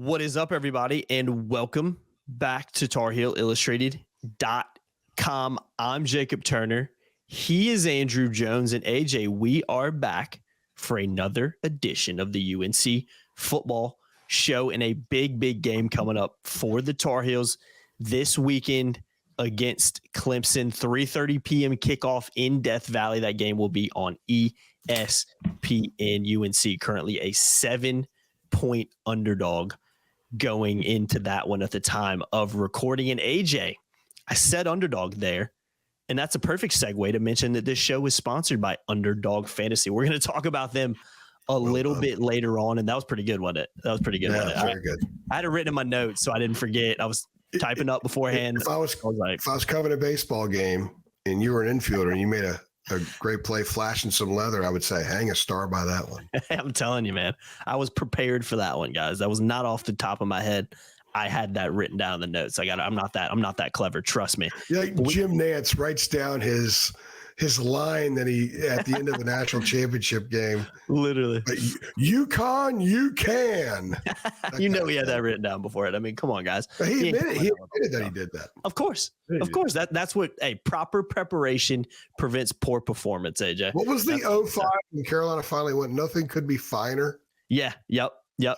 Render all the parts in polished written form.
What is up, everybody, and welcome back to TarHeelIllustrated.com. I'm Jacob Turner. He is Andrew Jones, and AJ, we are back for another edition of the UNC football show and a big game coming up for the Tar Heels this weekend against Clemson. 3:30 p.m. kickoff in Death Valley. That game will be on ESPN. UNC currently a 7-point underdog going into that one at the time of recording. And AJ, I said underdog there, and that's a perfect segue to mention that this show is sponsored by Underdog Fantasy. We're going to talk about them a little bit later on, and that was pretty good, wasn't it? That was pretty good. Yeah, very good. I had it written in my notes, so I didn't forget. I was typing up beforehand. If I was covering a baseball game and you were an infielder and you made a great play flashing some leather, I would say hang a star by that one. I'm telling you, man, I was prepared for that one, guys. That was not off the top of my head. I had that written down in the notes. I'm not that clever. Trust me. Yeah, Jim Nance writes down his line that he at the end of the national championship game. Literally. UConn, you can. He had that written down before it. I mean, come on, guys. He admitted that he did that. Of course. That's what proper preparation prevents poor performance, AJ. What was the 05 when Carolina finally went, nothing could be finer? Yeah. Yep.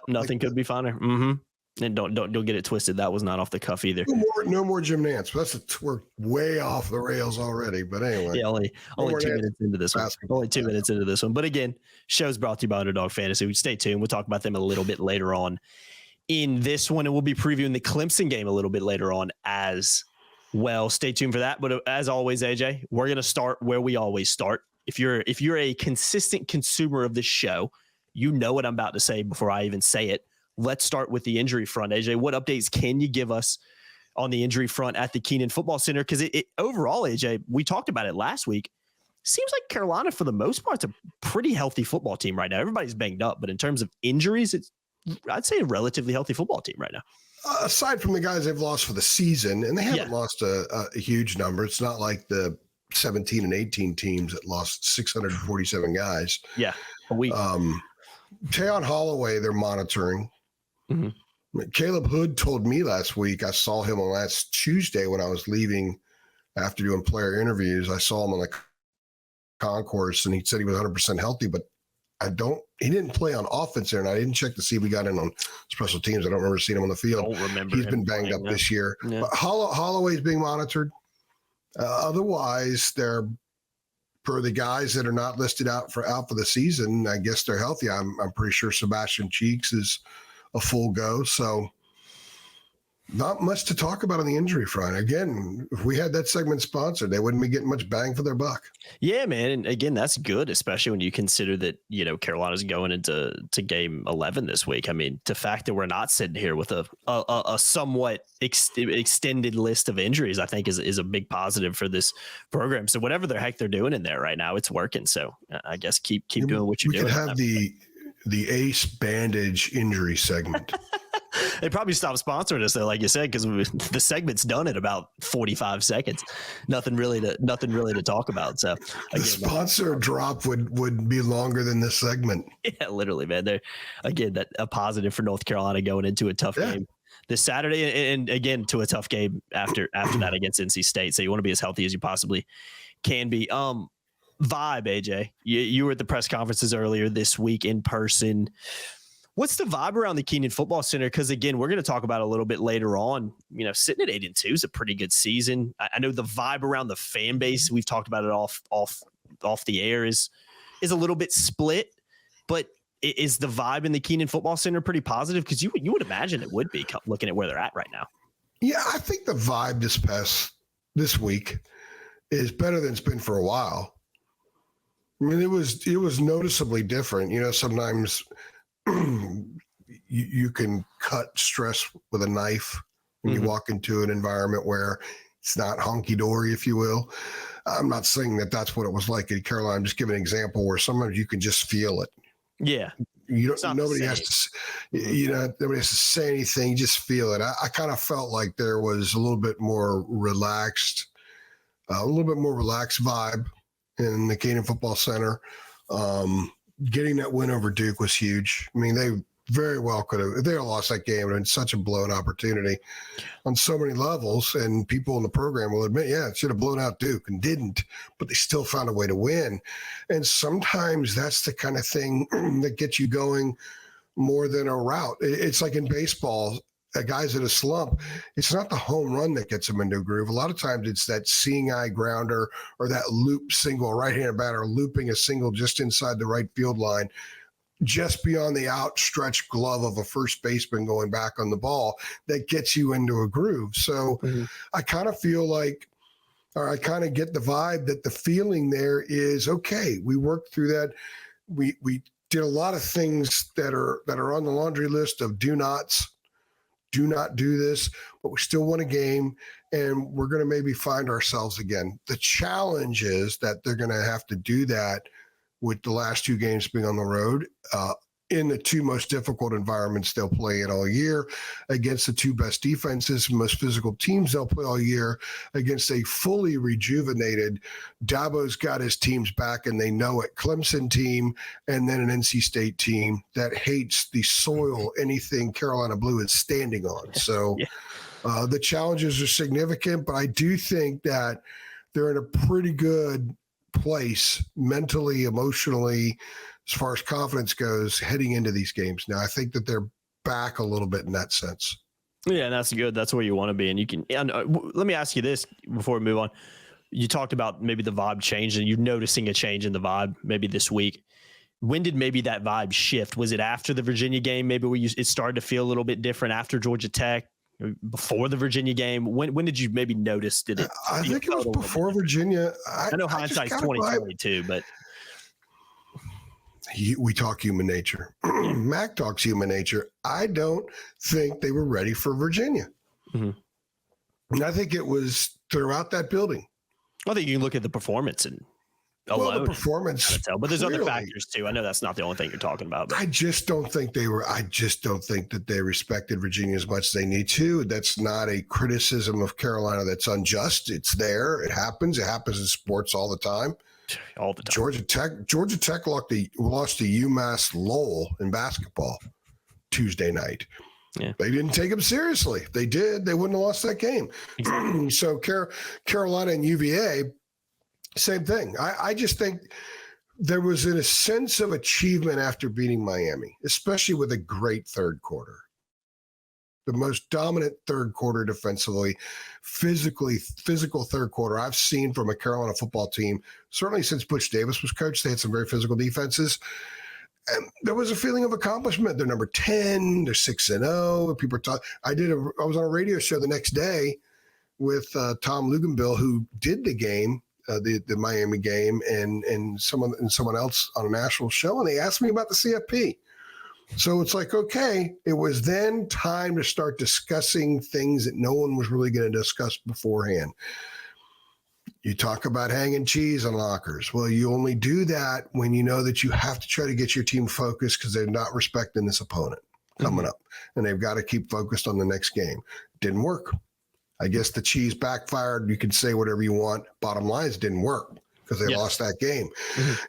Nothing could be finer. Mm-hmm. And don't get it twisted. That was not off the cuff either. No more Jim Nance. We're way off the rails already. But anyway, yeah, only 2 minutes into this one. Only 2 minutes into this one. But again, show's brought to you by Underdog Fantasy. Stay tuned. We'll talk about them a little bit later on in this one, and we'll be previewing the Clemson game a little bit later on as well. Stay tuned for that. But as always, AJ, we're gonna start where we always start. If you're a consistent consumer of this show, you know what I'm about to say before I even say it. Let's start with the injury front. AJ, what updates can you give us on the injury front at the Kenan Football Center? Because it overall, AJ, we talked about it last week. Seems like Carolina, for the most part, is a pretty healthy football team right now. Everybody's banged up, but in terms of injuries, I'd say a relatively healthy football team right now. Aside from the guys they've lost for the season, and they haven't lost a huge number. It's not like the 17 and 18 teams that lost 647 guys. Yeah, a week. Tayon Holloway, they're monitoring. Mm-hmm. Caleb Hood told me last week, I saw him on last Tuesday when I was leaving after doing player interviews. I saw him on the concourse and he said he was 100% healthy, but he didn't play on offense there. And I didn't check to see if we got in on special teams. I don't remember seeing him on the field. He's been banged up this year. Yeah. But Holloway's being monitored. Otherwise, they're, for the guys that are not listed out for the season, I guess they're healthy. I'm pretty sure Sebastian Cheeks is a full go. So not much to talk about on the injury front. Again, if we had that segment sponsored, they wouldn't be getting much bang for their buck. Yeah, man. And again, that's good, especially when you consider that, Carolina's going into game 11 this week. I mean, the fact that we're not sitting here with a somewhat extended list of injuries, I think is a big positive for this program. So whatever the heck they're doing in there right now, it's working. So I guess keep doing what you're doing. We could have the Ace Bandage injury segment. They probably stopped sponsoring us though, like you said, because the segment's done in about 45 seconds. Nothing really to talk about. So the sponsor drop would be longer than this segment. Yeah, literally, man. They're that a positive for North Carolina going into a tough game this Saturday, and again to a tough game after that against NC State. So you want to be as healthy as you possibly can be. Vibe, AJ. You were at the press conferences earlier this week in person. What's the vibe around the Kenan Football Center? Because again, we're going to talk about it a little bit later on. Sitting at 8-2 is a pretty good season. I know the vibe around the fan base, we've talked about it off the air, is a little bit split. But is the vibe in the Kenan Football Center pretty positive? Because you would imagine it would be, looking at where they're at right now. Yeah, I think the vibe this week is better than it's been for a while. I mean, it was noticeably different. Sometimes you can cut stress with a knife when you walk into an environment where it's not honky-dory, if you will. I'm not saying that that's what it was like in Carolina. I'm just giving an example where sometimes you can just feel it. Yeah. Nobody has to say anything. You just feel it. I kind of felt like there was a little bit more relaxed vibe in the Kenan Football Center. Getting that win over Duke was huge. I mean, Very well could have. If they had lost that game, it would have been such a blown opportunity on so many levels. And people in the program will admit, yeah, it should have blown out Duke and didn't, but they still found a way to win. And sometimes that's the kind of thing that gets you going more than a route. It's like in baseball, a guy's in a slump. It's not the home run that gets him into a groove. A lot of times it's that seeing eye grounder or that loop single, right-handed batter looping a single just inside the right field line, just beyond the outstretched glove of a first baseman going back on the ball, that gets you into a groove. So I kind of feel like, or I kind of get the vibe that the feeling there is, okay, we worked through that. We did a lot of things that are on the laundry list of do not do this, but we still won a game, and we're going to maybe find ourselves again. The challenge is that they're going to have to do that with the last two games being on the road in the two most difficult environments they'll play in all year, against the two best defenses, most physical teams they'll play all year, against a fully rejuvenated, Dabo's got his teams back and they know it, Clemson team, and then an NC State team that hates the soil anything Carolina Blue is standing on. So the challenges are significant, but I do think that they're in a pretty good place mentally, emotionally, as far as confidence goes, heading into these games. Now, I think that they're back a little bit in that sense. Yeah, and that's good. That's where you want to be. And you can. And let me ask you this before we move on. You talked about maybe the vibe change, and you're noticing a change in the vibe maybe this week. When did maybe that vibe shift? Was it after the Virginia game? Maybe it started to feel a little bit different after Georgia Tech, before the Virginia game? When did you maybe notice? Did it? I think it was before Virginia. I know hindsight's 20/22, but we talk human nature. Mac talks human nature. I don't think they were ready for Virginia. And I think it was throughout that building. I think you can look at the performance and the performance, but there's other factors too. I know that's not the only thing you're talking about. But. I just don't think that they respected Virginia as much as they need to. That's not a criticism of Carolina that's unjust. It's there. It happens. It happens in sports all the time. All the time. Georgia Tech lost to UMass Lowell in basketball Tuesday night. Yeah. They didn't take them seriously. If they did, they wouldn't have lost that game. Exactly. So Carolina and UVA, same thing. I just think there was a sense of achievement after beating Miami, especially with a great third quarter. The most dominant third quarter defensively, physical third quarter I've seen from a Carolina football team, certainly since Butch Davis was coach. They had some very physical defenses. And there was a feeling of accomplishment. They're number 10, they're 6-0. People are talking. I was on a radio show the next day with Tom Luganbill, who did the game, the Miami game, and someone else on a national show, and they asked me about the CFP. So it's like, okay, it was then time to start discussing things that no one was really going to discuss beforehand. You talk about hanging cheese on lockers. Well, you only do that when you know that you have to try to get your team focused because they're not respecting this opponent coming up, and they've got to keep focused on the next game. Didn't work. I guess the cheese backfired. You can say whatever you want. Bottom line is it didn't work because they lost that game.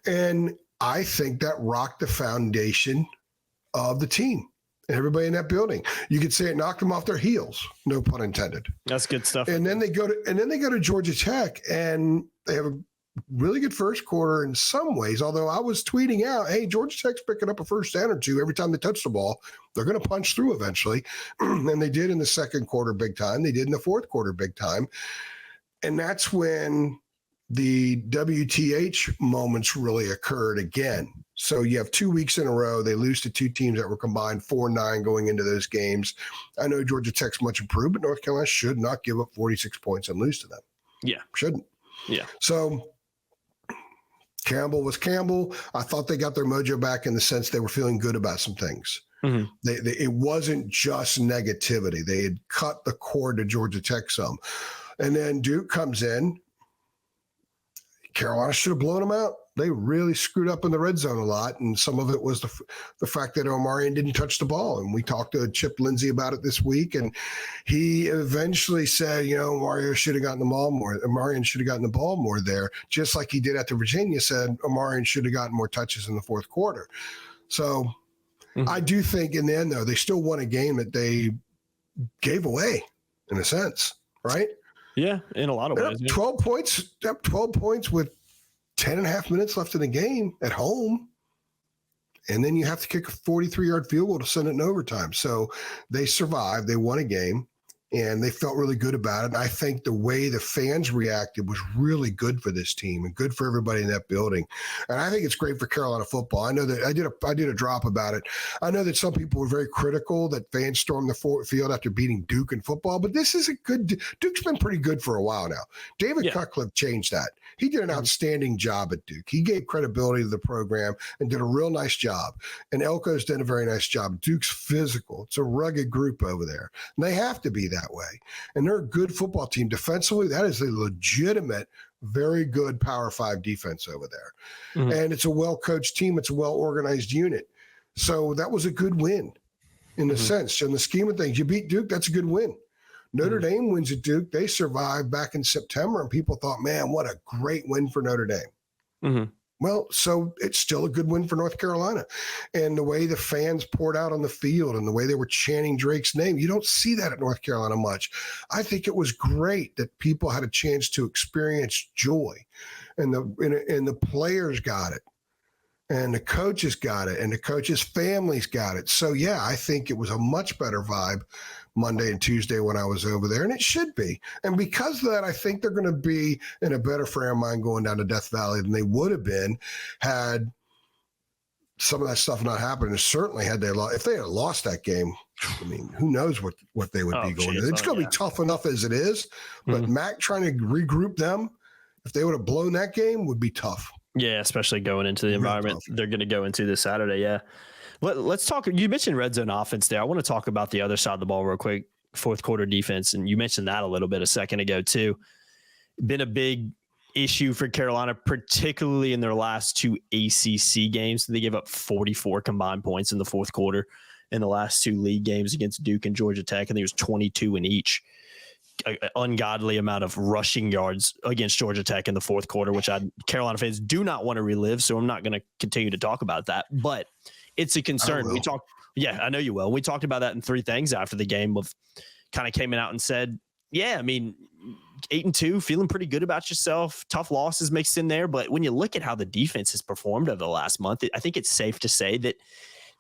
And I think that rocked the foundation of the team and everybody in that building. You could say it knocked them off their heels, no pun intended. That's good stuff. And then they go to Georgia Tech, and they have a really good first quarter in some ways. Although I was tweeting out, hey, Georgia Tech's picking up a first down or two every time they touch the ball. They're going to punch through eventually. And they did in the second quarter big time. They did in the fourth quarter big time. And that's when the WTH moments really occurred again. So you have 2 weeks in a row. They lose to two teams that were combined 4-9 going into those games. I know Georgia Tech's much improved, but North Carolina should not give up 46 points and lose to them. Yeah. Shouldn't. Yeah. So Campbell was Campbell. I thought they got their mojo back in the sense they were feeling good about some things. It wasn't just negativity. They had cut the cord to Georgia Tech some. And then Duke comes in. Carolina should have blown them out. They really screwed up in the red zone a lot, and some of it was the fact that Omarion didn't touch the ball. And we talked to Chip Lindsey about it this week, and he eventually said, Omarion should have gotten the ball more. Omarion should have gotten the ball more there, just like he did at the Virginia. Said Omarion should have gotten more touches in the fourth quarter. So I do think in the end, though, they still won a game that they gave away in a sense, right? Yeah, in a lot of ways. 12 points, up 12 points with 10 and a half minutes left in the game at home. And then you have to kick a 43-yard field goal to send it in overtime. So they survived. They won a game, and they felt really good about it. And I think the way the fans reacted was really good for this team and good for everybody in that building. And I think it's great for Carolina football. I know that I did a drop about it. I know that some people were very critical that fans stormed the field after beating Duke in football, but this is a good – Duke's been pretty good for a while now. David Cutcliffe changed that. He did an outstanding job at Duke. He gave credibility to the program and did a real nice job. And Elko's done a very nice job. Duke's physical. It's a rugged group over there. And they have to be that way. And they're a good football team. Defensively, that is a legitimate, very good Power 5 defense over there. Mm-hmm. And it's a well-coached team. It's a well-organized unit. So that was a good win in the sense. In the scheme of things, you beat Duke, that's a good win. Notre Dame wins at Duke. They survived back in September, and people thought, man, what a great win for Notre Dame. Well, so it's still a good win for North Carolina. And the way the fans poured out on the field and the way they were chanting Drake's name, you don't see that at North Carolina much. I think it was great that people had a chance to experience joy, and the players got it, and the coaches got it, and the coaches' families got it. So, yeah, I think it was a much better vibe Monday and Tuesday when I was over there, and it should be. And because of that, I think they're going to be in a better frame of mind going down to Death Valley than they would have been had some of that stuff not happened. And certainly had they lost, if they had lost that game, I mean, who knows what they would be going to. It's going to be tough enough as it is, but Mac trying to regroup them, if they would have blown that game, would be tough. Yeah, especially going into the environment they're going to go into this Saturday, yeah. Let's talk. You mentioned red zone offense there. I want to talk about the other side of the ball real quick, fourth quarter defense. And you mentioned that a little bit a second ago, too. Been a big issue for Carolina, particularly in their last two ACC games. They gave up 44 combined points in the fourth quarter in the last two league games against Duke and Georgia Tech. And there was 22 in each. An ungodly amount of rushing yards against Georgia Tech in the fourth quarter, which Carolina fans do not want to relive. So I'm not going to continue to talk about that. But it's a concern. We talked, I know you will. We talked about that in three things after the game of kind of came out and said, I mean, 8-2, feeling pretty good about yourself. Tough losses mixed in there. But when you look at how the defense has performed over the last month, I think it's safe to say that,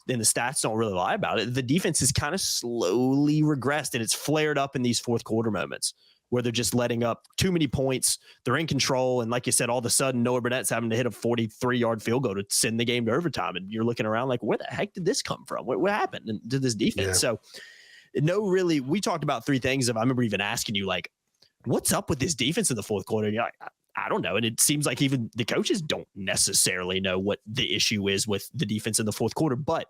and the stats don't really lie about it, the defense has kind of slowly regressed, and it's flared up in these fourth quarter moments where they're just letting up too many points. They're in control. And like you said, all of a sudden, Noah Burnett's having to hit a 43-yard field goal to send the game to overtime. And you're looking around like, where the heck did this come from? What happened to this defense? So we talked about three things. I remember even asking you, like, what's up with this defense in the fourth quarter? And you're like, I don't know. And it seems like even the coaches don't necessarily know what the issue is with the defense in the fourth quarter. But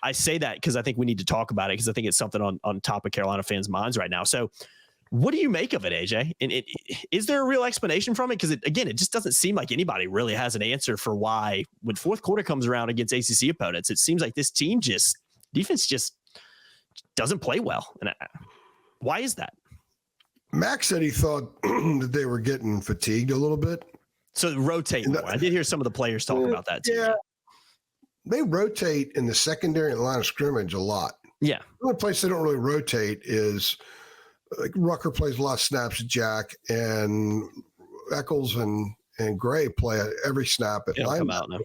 I say that because I think we need to talk about it, because I think it's something on top of Carolina fans' minds right now. So what do you make of it, AJ? And is there a real explanation from it? Because, it just doesn't seem like anybody really has an answer for why when fourth quarter comes around against ACC opponents, it seems like this team defense just doesn't play well. And why is that? Max said he thought that they were getting fatigued a little bit. So rotate more. I did hear some of the players talk about that too. Yeah. They rotate in the secondary and line of scrimmage a lot. Yeah. The only place they don't really rotate is like Rucker plays a lot of snaps at Jack, and Eccles and Gray play every snap at linebacker.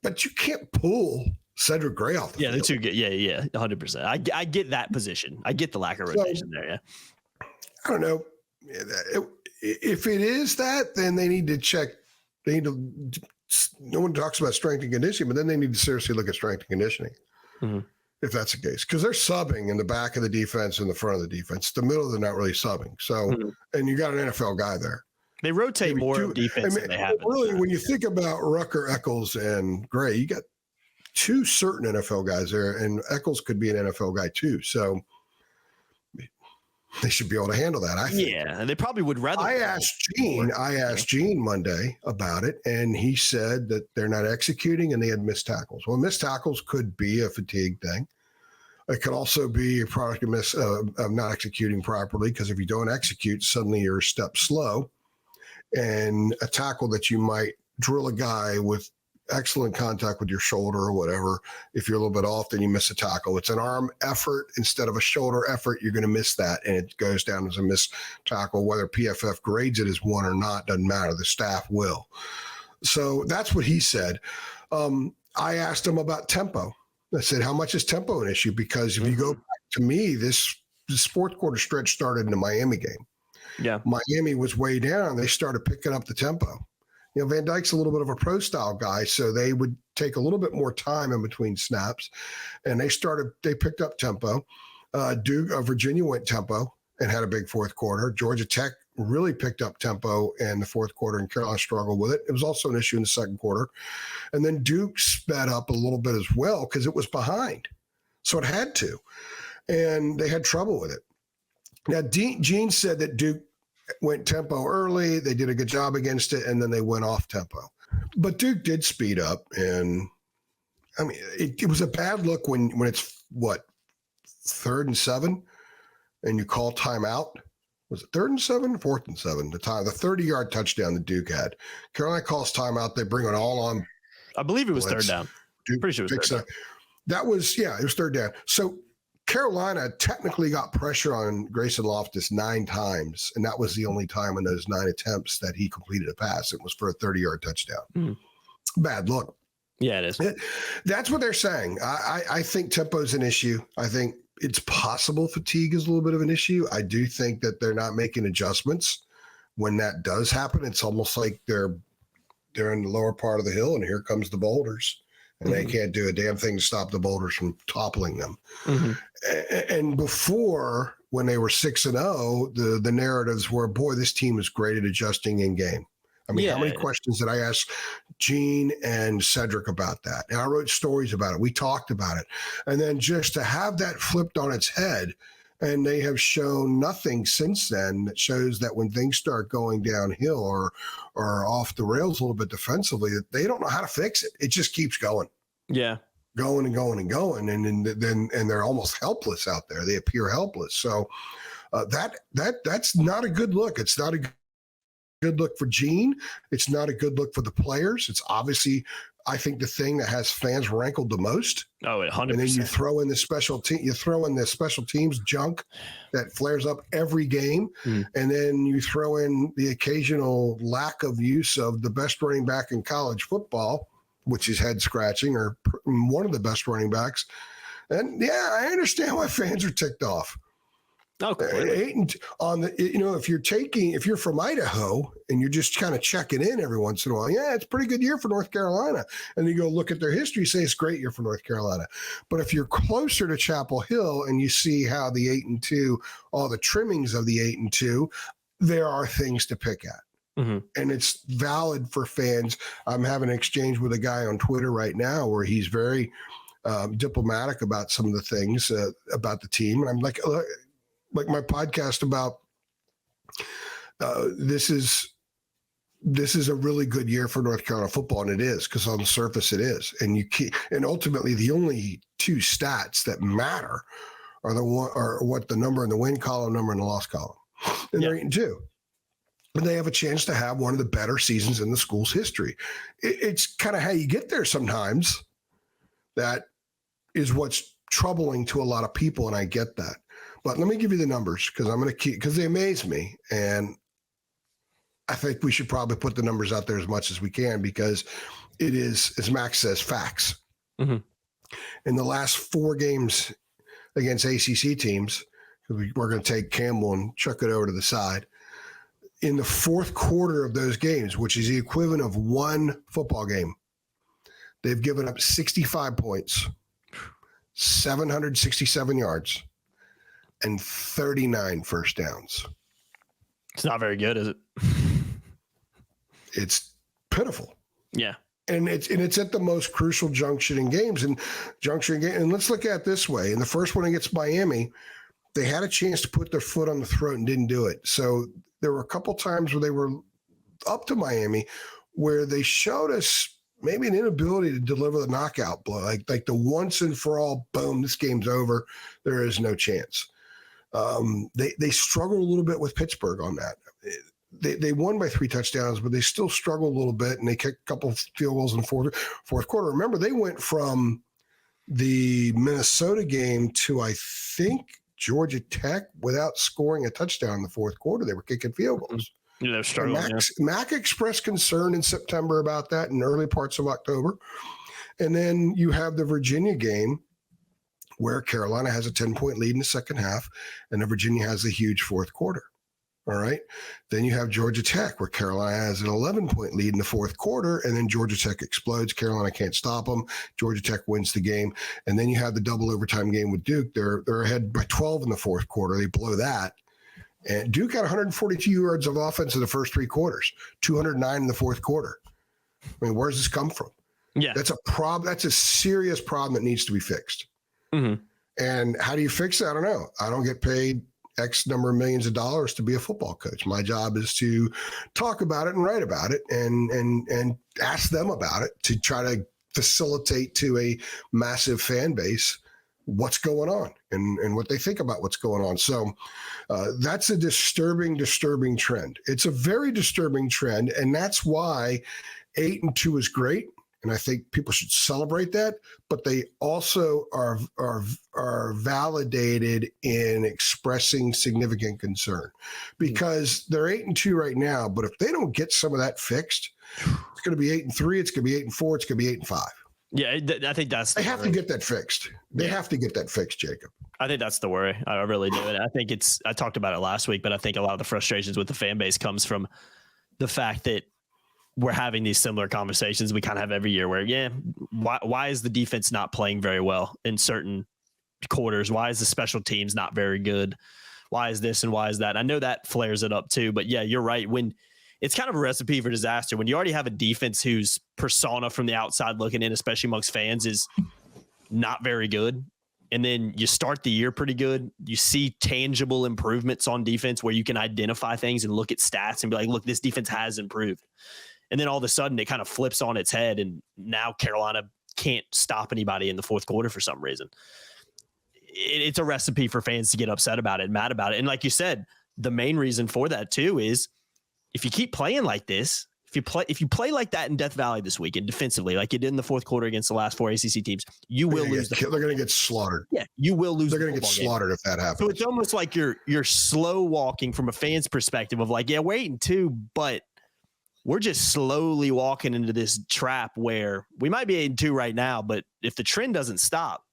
But you can't pull Cedric Gray off the field. They're too good. Yeah, 100%. I get that position. I get the lack of rotation there, yeah. I don't know. If it is that, then they need to check. They need to – no one talks about strength and conditioning, but then they need to seriously look at strength and conditioning. Mm-hmm. If that's the case, because they're subbing in the back of the defense and the front of the defense. The middle, they're not really subbing. So, and you got an NFL guy there. They rotate more defense than they have. Really, when you think about Rucker, Eccles, and Gray, you got two certain NFL guys there, and Eccles could be an NFL guy too. So they should be able to handle that, I think. Yeah, they probably would rather. I asked Gene Monday about it, and he said that they're not executing and they had missed tackles. Well, missed tackles could be a fatigue thing. It could also be a product of not executing properly, because if you don't execute, suddenly you're a step slow. And a tackle that you might drill a guy with excellent contact with your shoulder or whatever. If you're a little bit off, then you miss a tackle. It's an arm effort instead of a shoulder effort. You're going to miss that, and it goes down as a missed tackle. Whether PFF grades it as one or not doesn't matter. The staff will. So that's what he said. I asked him about tempo. I said, how much is tempo an issue? Because if you go back to me, this fourth quarter stretch started in the Miami game. Yeah. Miami was way down. They started picking up the tempo. You know, Van Dyke's a little bit of a pro style guy, so they would take a little bit more time in between snaps, and they picked up tempo. Virginia went tempo and had a big fourth quarter. Georgia Tech really picked up tempo in the fourth quarter, and Carolina struggled with it. It was also an issue in the second quarter. And then Duke sped up a little bit as well because it was behind. So it had to. And they had trouble with it. Now, Gene said that Duke went tempo early. They did a good job against it, and then they went off tempo. But Duke did speed up. And, I mean, it was a bad look when it's, 3rd and 7, and you call timeout. Was it 3rd and 7, 4th and 7? The 30-yard touchdown that Duke had. Carolina calls timeout. They bring it all on. I believe it was blitz. third down. Duke Pretty sure it was third down. That was, it was third down. So Carolina technically got pressure on Grayson Loftus 9 times, and that was the only time in those 9 attempts that he completed a pass. It was for a 30-yard touchdown. Bad look. Yeah, it is. That's what they're saying. I think tempo is an issue. I think it's possible fatigue is a little bit of an issue. I do think that they're not making adjustments. When that does happen, it's almost like they're in the lower part of the hill, and here comes the boulders, and they can't do a damn thing to stop the boulders from toppling them. And before, when they were 6-0, the narratives were, boy, this team is great at adjusting in game. I mean, how many questions did I ask Gene and Cedric about that? And I wrote stories about it. We talked about it. And then just to have that flipped on its head, and they have shown nothing since then that shows that when things start going downhill or off the rails a little bit defensively, that they don't know how to fix it. It just keeps going. Yeah. Going and going and going. And they're almost helpless out there. They appear helpless. So that's not a good look. It's not a good look for Gene. It's not a good look for the players. It's obviously, I think, the thing that has fans rankled the most. Oh, 100%. And then you throw in the special teams junk that flares up every game. And then you throw in the occasional lack of use of the best running back in college football, which is head scratching, or one of the best running backs. And I understand why fans are ticked off. Okay. If you're from Idaho and you're just kind of checking in every once in a while, it's a pretty good year for North Carolina. And you go look at their history, say it's a great year for North Carolina. But if you're closer to Chapel Hill and you see how the 8-2, all the trimmings of the 8-2, there are things to pick at. And it's valid for fans. I'm having an exchange with a guy on Twitter right now where he's very diplomatic about some of the things about the team. And I'm like my podcast about this is a really good year for North Carolina football, and it is, because on the surface it is. And ultimately the only 2 stats that matter are what the number in the win column, number in the loss column, and they're 8-2. And they have a chance to have one of the better seasons in the school's history. It's kind of how you get there sometimes. That is what's troubling to a lot of people, and I get that. But let me give you the numbers, because they amaze me. And I think we should probably put the numbers out there as much as we can, because it is, as Max says, facts. In the last 4 games against ACC teams, we're going to take Campbell and chuck it over to the side. In the fourth quarter of those games, which is the equivalent of 1 football game, they've given up 65 points, 767 yards, and 39 first downs. It's not very good, is it? It's pitiful. Yeah. And it's at the most crucial junction in games. And let's look at it this way. In the first one against Miami, they had a chance to put their foot on the throat and didn't do it. So there were a couple times where they were up to Miami where they showed us maybe an inability to deliver the knockout blow, like the once and for all, boom, this game's over. There is no chance. They struggled a little bit with Pittsburgh on that. they won by 3 touchdowns, but they still struggled a little bit, and they kicked a couple of field goals in the fourth quarter. Remember, they went from the Minnesota game to, I think, Georgia Tech without scoring a touchdown in the fourth quarter. They were kicking field goals. Yeah, they're struggling. Mac expressed concern in September about that in early parts of October. And then you have the Virginia game where Carolina has a 10-point lead in the second half, and then Virginia has a huge fourth quarter. All right. Then you have Georgia Tech, where Carolina has an 11-point lead in the fourth quarter, and then Georgia Tech explodes. Carolina can't stop them. Georgia Tech wins the game. And then you have the double overtime game with Duke. They're ahead by 12 in the fourth quarter. They blow that. And Duke had 142 yards of offense in the first 3 quarters, 209 in the fourth quarter. I mean, where does this come from? Yeah. That's a problem. That's a serious problem that needs to be fixed. Mm-hmm. And how do you fix it? I don't know. I don't get paid X number of millions of dollars to be a football coach. My job is to talk about it and write about it and ask them about it to try to facilitate to a massive fan base what's going on and what they think about what's going on. So that's a disturbing trend. It's a very disturbing trend. And that's why 8-2 is great. And I think people should celebrate that, but they also are validated in expressing significant concern because they're 8-2 right now. But if they don't get some of that fixed, it's going to be 8-3. It's going to be 8-4. It's going to be 8-5. Yeah, I think that's they have to get that fixed. They have to get that fixed, Jacob. I think that's the worry. I really do. And I think I talked about it last week, but I think a lot of the frustrations with the fan base comes from the fact that we're having these similar conversations we kind of have every year where, why is the defense not playing very well in certain quarters? Why is the special teams not very good? Why is this and why is that? I know that flares it up too, but yeah, you're right. When it's kind of a recipe for disaster, when you already have a defense whose persona from the outside looking in, especially amongst fans, is not very good. And then you start the year pretty good. You see tangible improvements on defense where you can identify things and look at stats and be like, look, this defense has improved. And then all of a sudden it kind of flips on its head. And now Carolina can't stop anybody in the fourth quarter for some reason. It's a recipe for fans to get upset about it and mad about it. And like you said, the main reason for that too is if you keep playing like this, if you play like that in Death Valley this weekend defensively, like you did in the fourth quarter against the last 4 ACC teams, you will lose. They're going to get slaughtered. Yeah, you will lose. They're going to get slaughtered if that happens. So it's almost like you're slow walking from a fan's perspective of like, yeah, we're 8-2, but we're just slowly walking into this trap where we might be 8-2 right now, but if the trend doesn't stop,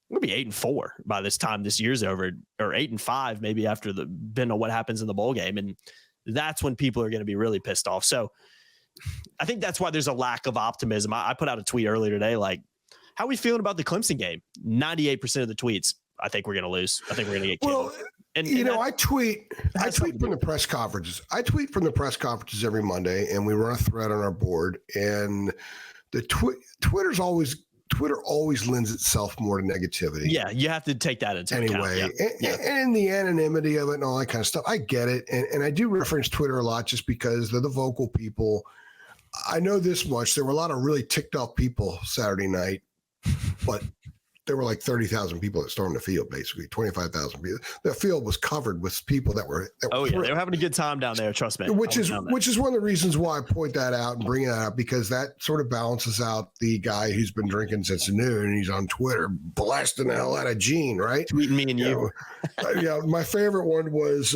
we'll be 8-4 by this time this year's over, or 8-5 maybe after depending on what happens in the bowl game, and that's when people are going to be really pissed off. So I think that's why there's a lack of optimism. I put out a tweet earlier today, like, how are we feeling about the Clemson game? 98% of the tweets, I think we're going to lose. I think we're going to get killed. Well, I tweet from the press conferences. I tweet from the press conferences every Monday, and we run a thread on our board. And the Twitter always lends itself more to negativity. Yeah, you have to take that into account. Anyway, and the anonymity of it and all that kind of stuff. I get it. And I do reference Twitter a lot just because they're the vocal people. I know this much. There were a lot of really ticked off people Saturday night, but there were like 30,000 people that stormed the field, basically 25,000 people. The field was covered with people that were they were having a good time down there. Trust me. Which is one of the reasons why I point that out and bring that up, because that sort of balances out the guy who's been drinking since noon and he's on Twitter blasting the hell out of Gene, right? Tweeting me and you. Yeah, my favorite one was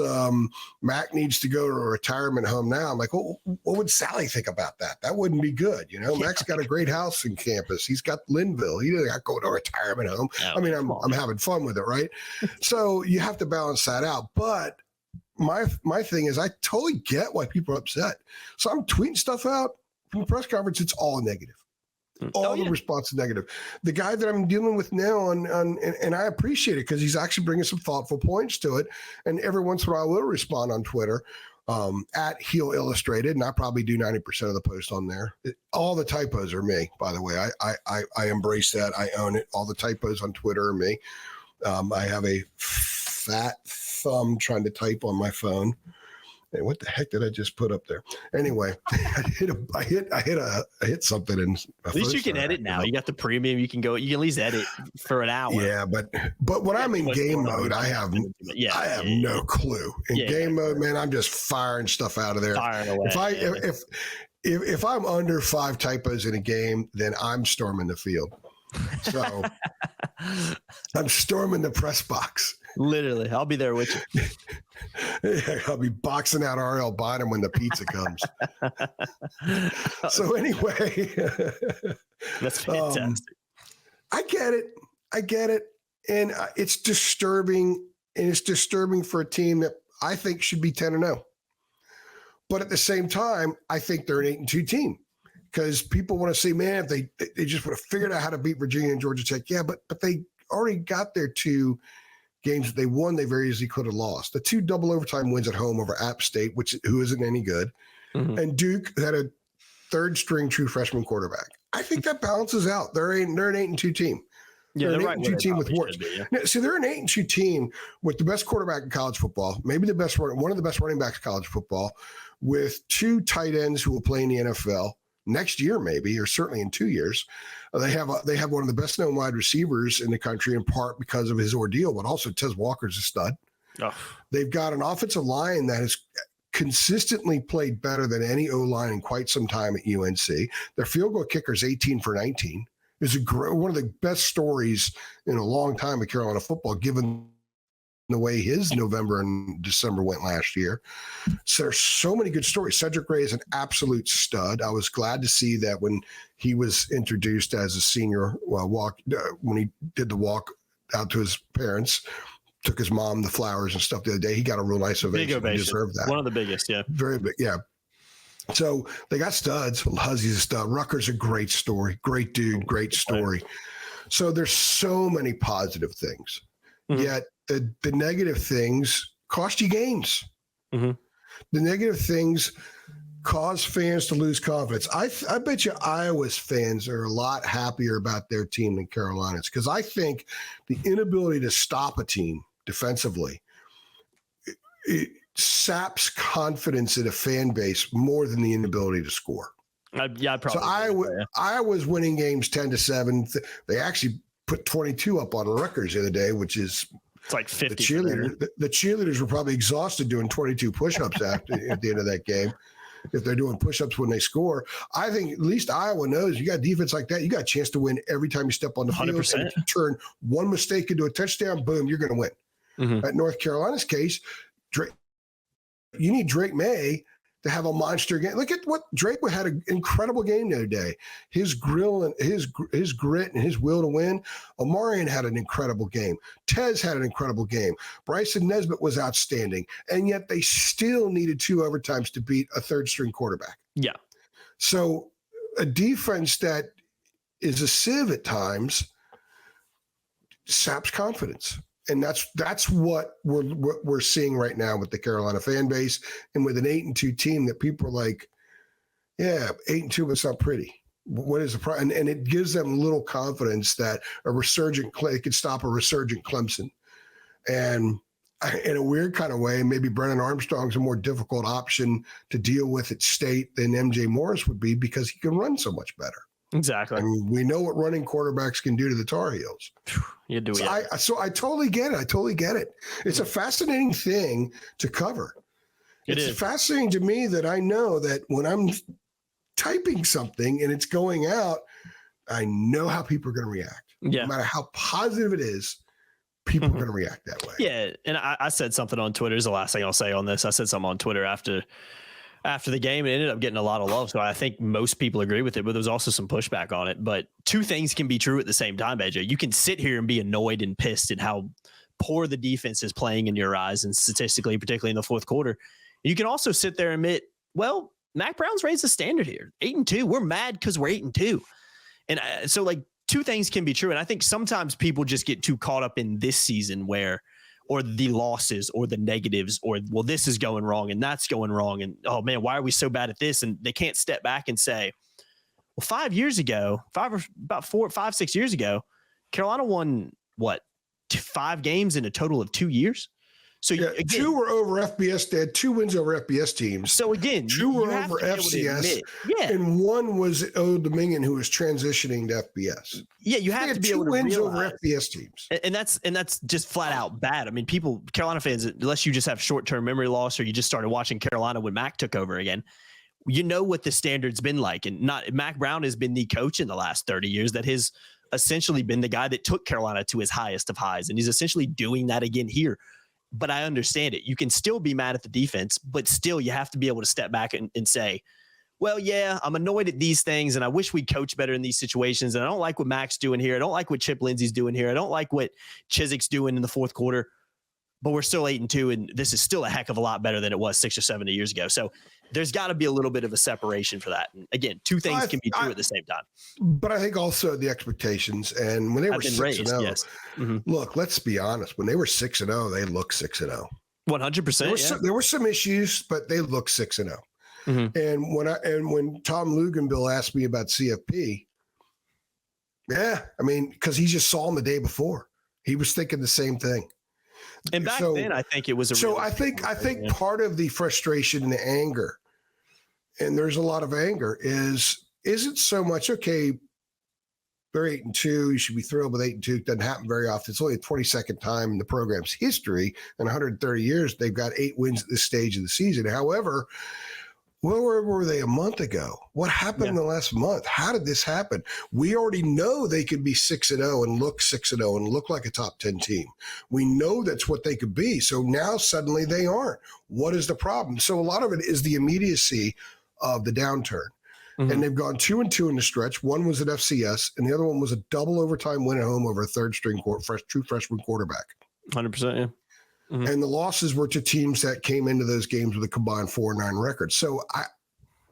Mac needs to go to a retirement home now. I'm like, well, what would Sally think about that? That wouldn't be good. Mac's got a great house in campus. He's got Linville. He doesn't go to a retirement home. No, I mean, I'm having fun with it, right? So you have to balance that out. But my thing is, I totally get why people are upset. So I'm tweeting stuff out from the press conference. It's all negative. All the response is negative. The guy that I'm dealing with now, and I appreciate it because he's actually bringing some thoughtful points to it. And every once in a while, I will respond on Twitter at Heel Illustrated, and I probably do 90% of the posts on there. All the typos are me, by the way. I embrace that. I own it. All the typos on Twitter are me. I have a fat thumb trying to type on my phone. Hey, what the heck did I just put up there? Anyway, I hit something in. At least you can edit now. You got the premium. You can at least edit for an hour. Yeah, but when I'm in game mode, I have no clue. In game mode, man, I'm just firing stuff out of there. Firing away. If I'm under 5 typos in a game, then I'm storming the field. So I'm storming the press box. Literally, I'll be there with you. Yeah, I'll be boxing out R.L. Bynum when the pizza comes. So anyway, that's fantastic. I get it, and it's disturbing, for a team that I think should be 10-0. But at the same time, I think they're an 8-2 team because people want to say, man, if they just would have figured out how to beat Virginia and Georgia Tech. Yeah, but they already got their 2 games that they won. They very easily could have lost. The 2 double overtime wins at home over App State, who isn't any good, and Duke had a 3rd-string true freshman quarterback. I think that balances out. They're an 8-2 team. Yeah, they're an 8-2 team with warts. See, they're an 8-2 team with the best quarterback in college football, maybe one of the best running backs in college football, with 2 tight ends who will play in the NFL next year, maybe, or certainly in 2 years. They have one of the best known wide receivers in the country, in part because of his ordeal, but also Tez Walker's a stud. Oh. They've got an offensive line that has consistently played better than any O-line in quite some time at UNC. Their field goal kicker is 18 for 19. It's one of the best stories in a long time of Carolina football, given the way his November and December went last year. So there's so many good stories. Cedric Gray is an absolute stud. I was glad to see that when he was introduced as a senior when he did the walk out to his parents, took his mom the flowers and stuff the other day. He got a real nice ovation. Big ovation. He deserved that. One of the biggest, yeah. Very big, yeah. So they got studs. Huzzy's a stud. Rucker's a great story. Great dude, great story. So there's so many positive things. Yet the negative things cost you games. The negative things cause fans to lose confidence. I bet you Iowa's fans are a lot happier about their team than Carolina's, because I think the inability to stop a team defensively it saps confidence in a fan base more than the inability to score. Yeah, probably. So Iowa's winning games 10-7. They actually put 22 up on Rutgers the other day, which is it's like 50. The cheerleaders were probably exhausted doing 22 push-ups at the end of that game. If they're doing push-ups when they score, I think at least Iowa knows you got defense like that. You got a chance to win every time you step on the 100%. Field. And if you turn one mistake into a touchdown, boom, you're going to win. At North Carolina's case, you need Drake May to have a monster game. Look at what Drake had an incredible game the other day. His grill and his grit and his will to win. Omarion had an incredible game. Tez had an incredible game. Bryson Nesbitt was outstanding. And yet they still needed 2 overtimes to beat a 3rd-string quarterback. Yeah. So a defense that is a sieve at times saps confidence. And that's what we're seeing right now with the Carolina fan base, and with an 8-2 team that people are like, yeah, 8-2, but it's not pretty. What is the problem? And it gives them little confidence that it could stop a resurgent Clemson. And in a weird kind of way, maybe Brennan Armstrong's a more difficult option to deal with at State than MJ Morris would be, because he can run so much better. Exactly. I mean, we know what running quarterbacks can do to the Tar Heels. You do. So I totally get it. It's a fascinating thing to cover. It's fascinating to me that I know that when I'm typing something and it's going out, I know how people are going to react. Yeah. No matter how positive it is, people are going to react that way. Yeah. And I said something on Twitter. Is the last thing I'll say on this. I said something on Twitter after the game. It ended up getting a lot of love. So I think most people agree with it, but there was also some pushback on it. But 2 things can be true at the same time, AJ. You can sit here and be annoyed and pissed at how poor the defense is playing in your eyes, and statistically, particularly in the 4th quarter. You can also sit there and admit, well, Mac Brown's raised the standard here. 8-2. We're mad because we're 8-2. And so like 2 things can be true. And I think sometimes people just get too caught up in this season or the losses or the negatives, or, well, this is going wrong and that's going wrong. And, oh man, why are we so bad at this? And they can't step back and say, well, 5 years ago, 6 years ago, Carolina won 5 games in a total of 2 years. So again, 2 were over FBS. They had 2 wins over FBS teams. So again, 2 were over FCS, and 1 was Old Dominion, who was transitioning to FBS. Yeah, you have to be able to wins realize, over FBS teams, and that's just flat out bad. I mean, Carolina fans, unless you just have short-term memory loss or you just started watching Carolina when Mac took over again, you know what the standard's been like. And Mac Brown has been the coach in the last 30 years that has essentially been the guy that took Carolina to his highest of highs, and he's essentially doing that again here. But I understand it. You can still be mad at the defense, but still you have to be able to step back and say, well, yeah, I'm annoyed at these things, and I wish we'd coach better in these situations, and I don't like what Mac's doing here. I don't like what Chip Lindsey's doing here. I don't like what Chiswick's doing in the fourth quarter, but we're still 8-2, and this is still a heck of a lot better than it was 6 or 7 years ago. So there's got to be a little bit of a separation for that. And again, two things can be true at the same time. But I think also the expectations, and when they were 6-0, yes. Look, let's be honest. When they were 6-0, they looked 6-0. 100%. There were some issues, but they looked 6-0. And when Tom Luganbill asked me about CFP, yeah, I mean, because he just saw him the day before, he was thinking the same thing. And back then, I think it was I think part of the frustration and the anger, and there's a lot of anger, isn't so much, okay, they're 8-2, you should be thrilled with 8-2. It doesn't happen very often. It's only the 22nd time in the program's history in 130 years they've got 8 wins at this stage of the season. However, where were they a month ago? What happened in the last month? How did this happen? We already know they could be 6-0 and look 6-0 and look like a top 10 team. We know that's what they could be. So now suddenly they aren't. What is the problem? So a lot of it is the immediacy of the downturn. And they've gone 2-2 in the stretch. One was at FCS, and the other one was a double overtime win at home over a third-string true freshman quarterback. 100%, yeah. And the losses were to teams that came into those games with a combined 4-9 record. So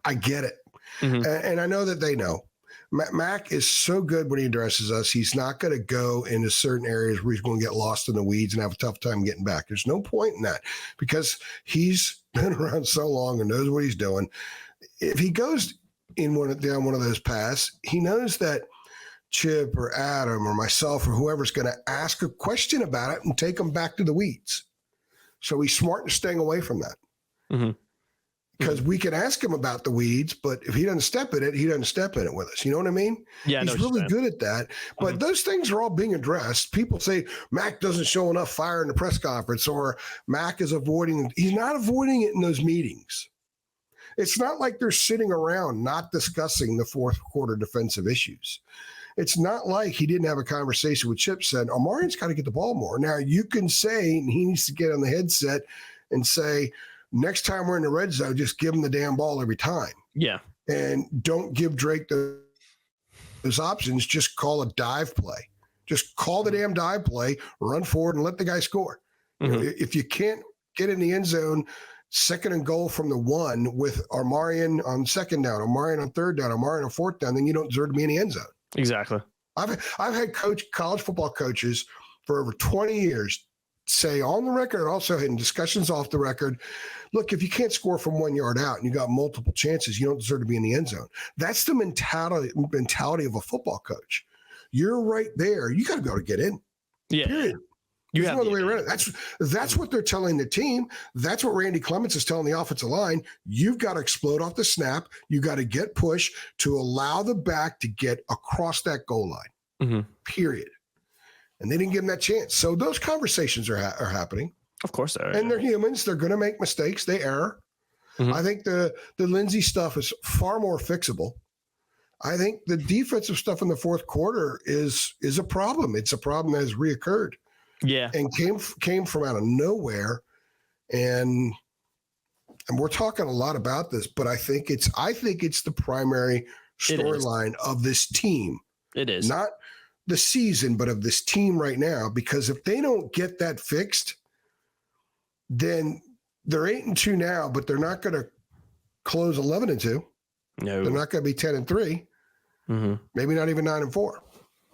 I get it. And I know that they know. Mac is so good when he addresses us. He's not going to go into certain areas where he's going to get lost in the weeds and have a tough time getting back. There's no point in that because he's been around so long and knows what he's doing. If he goes down one of those paths, he knows that Chip or Adam or myself or whoever's going to ask a question about it and take them back to the weeds. So he's smart in staying away from that. Because we can ask him about the weeds, but if he doesn't step in it, he doesn't step in it with us. You know what I mean? Yeah, he's really good at that. But those things are all being addressed. People say Mac doesn't show enough fire in the press conference, or Mac is avoiding. He's not avoiding it in those meetings. It's not like they're sitting around not discussing the fourth quarter defensive issues. It's not like he didn't have a conversation with Chip said, Omari's got to get the ball more. Now, you can say he needs to get on the headset and say, next time we're in the red zone, just give him the damn ball every time. Yeah. And don't give Drake those options. Just call a dive play. Just call the damn dive play, run forward, and let the guy score. You know, if you can't get in the end zone, 2nd and goal from the 1 with Omarion on 2nd down, Omarion on 3rd down, Omarion on 4th down, then you don't deserve to be in the end zone. Exactly. I've had college football coaches for over 20 years say on the record and also in discussions off the record, look, if you can't score from 1 yard out and you got multiple chances, you don't deserve to be in the end zone. That's the mentality of a football coach. You're right there. You got to be able to get in. Yeah. Period. There's no other way around it. That's what they're telling the team. That's what Randy Clements is telling the offensive line. You've got to explode off the snap. You got to get push to allow the back to get across that goal line. Period. And they didn't give them that chance. So those conversations are happening. Of course they are. And they're humans. They're going to make mistakes. They err. I think the Lindsey stuff is far more fixable. I think the defensive stuff in the fourth quarter is a problem. It's a problem that has reoccurred. Yeah. And came from out of nowhere. And we're talking a lot about this, but I think it's the primary storyline of this team. It is. Not the season, but of this team right now, because if they don't get that fixed, then they're 8-2 now, but they're not going to close 11-2. No. They're not going to be 10-3. Maybe not even 9-4.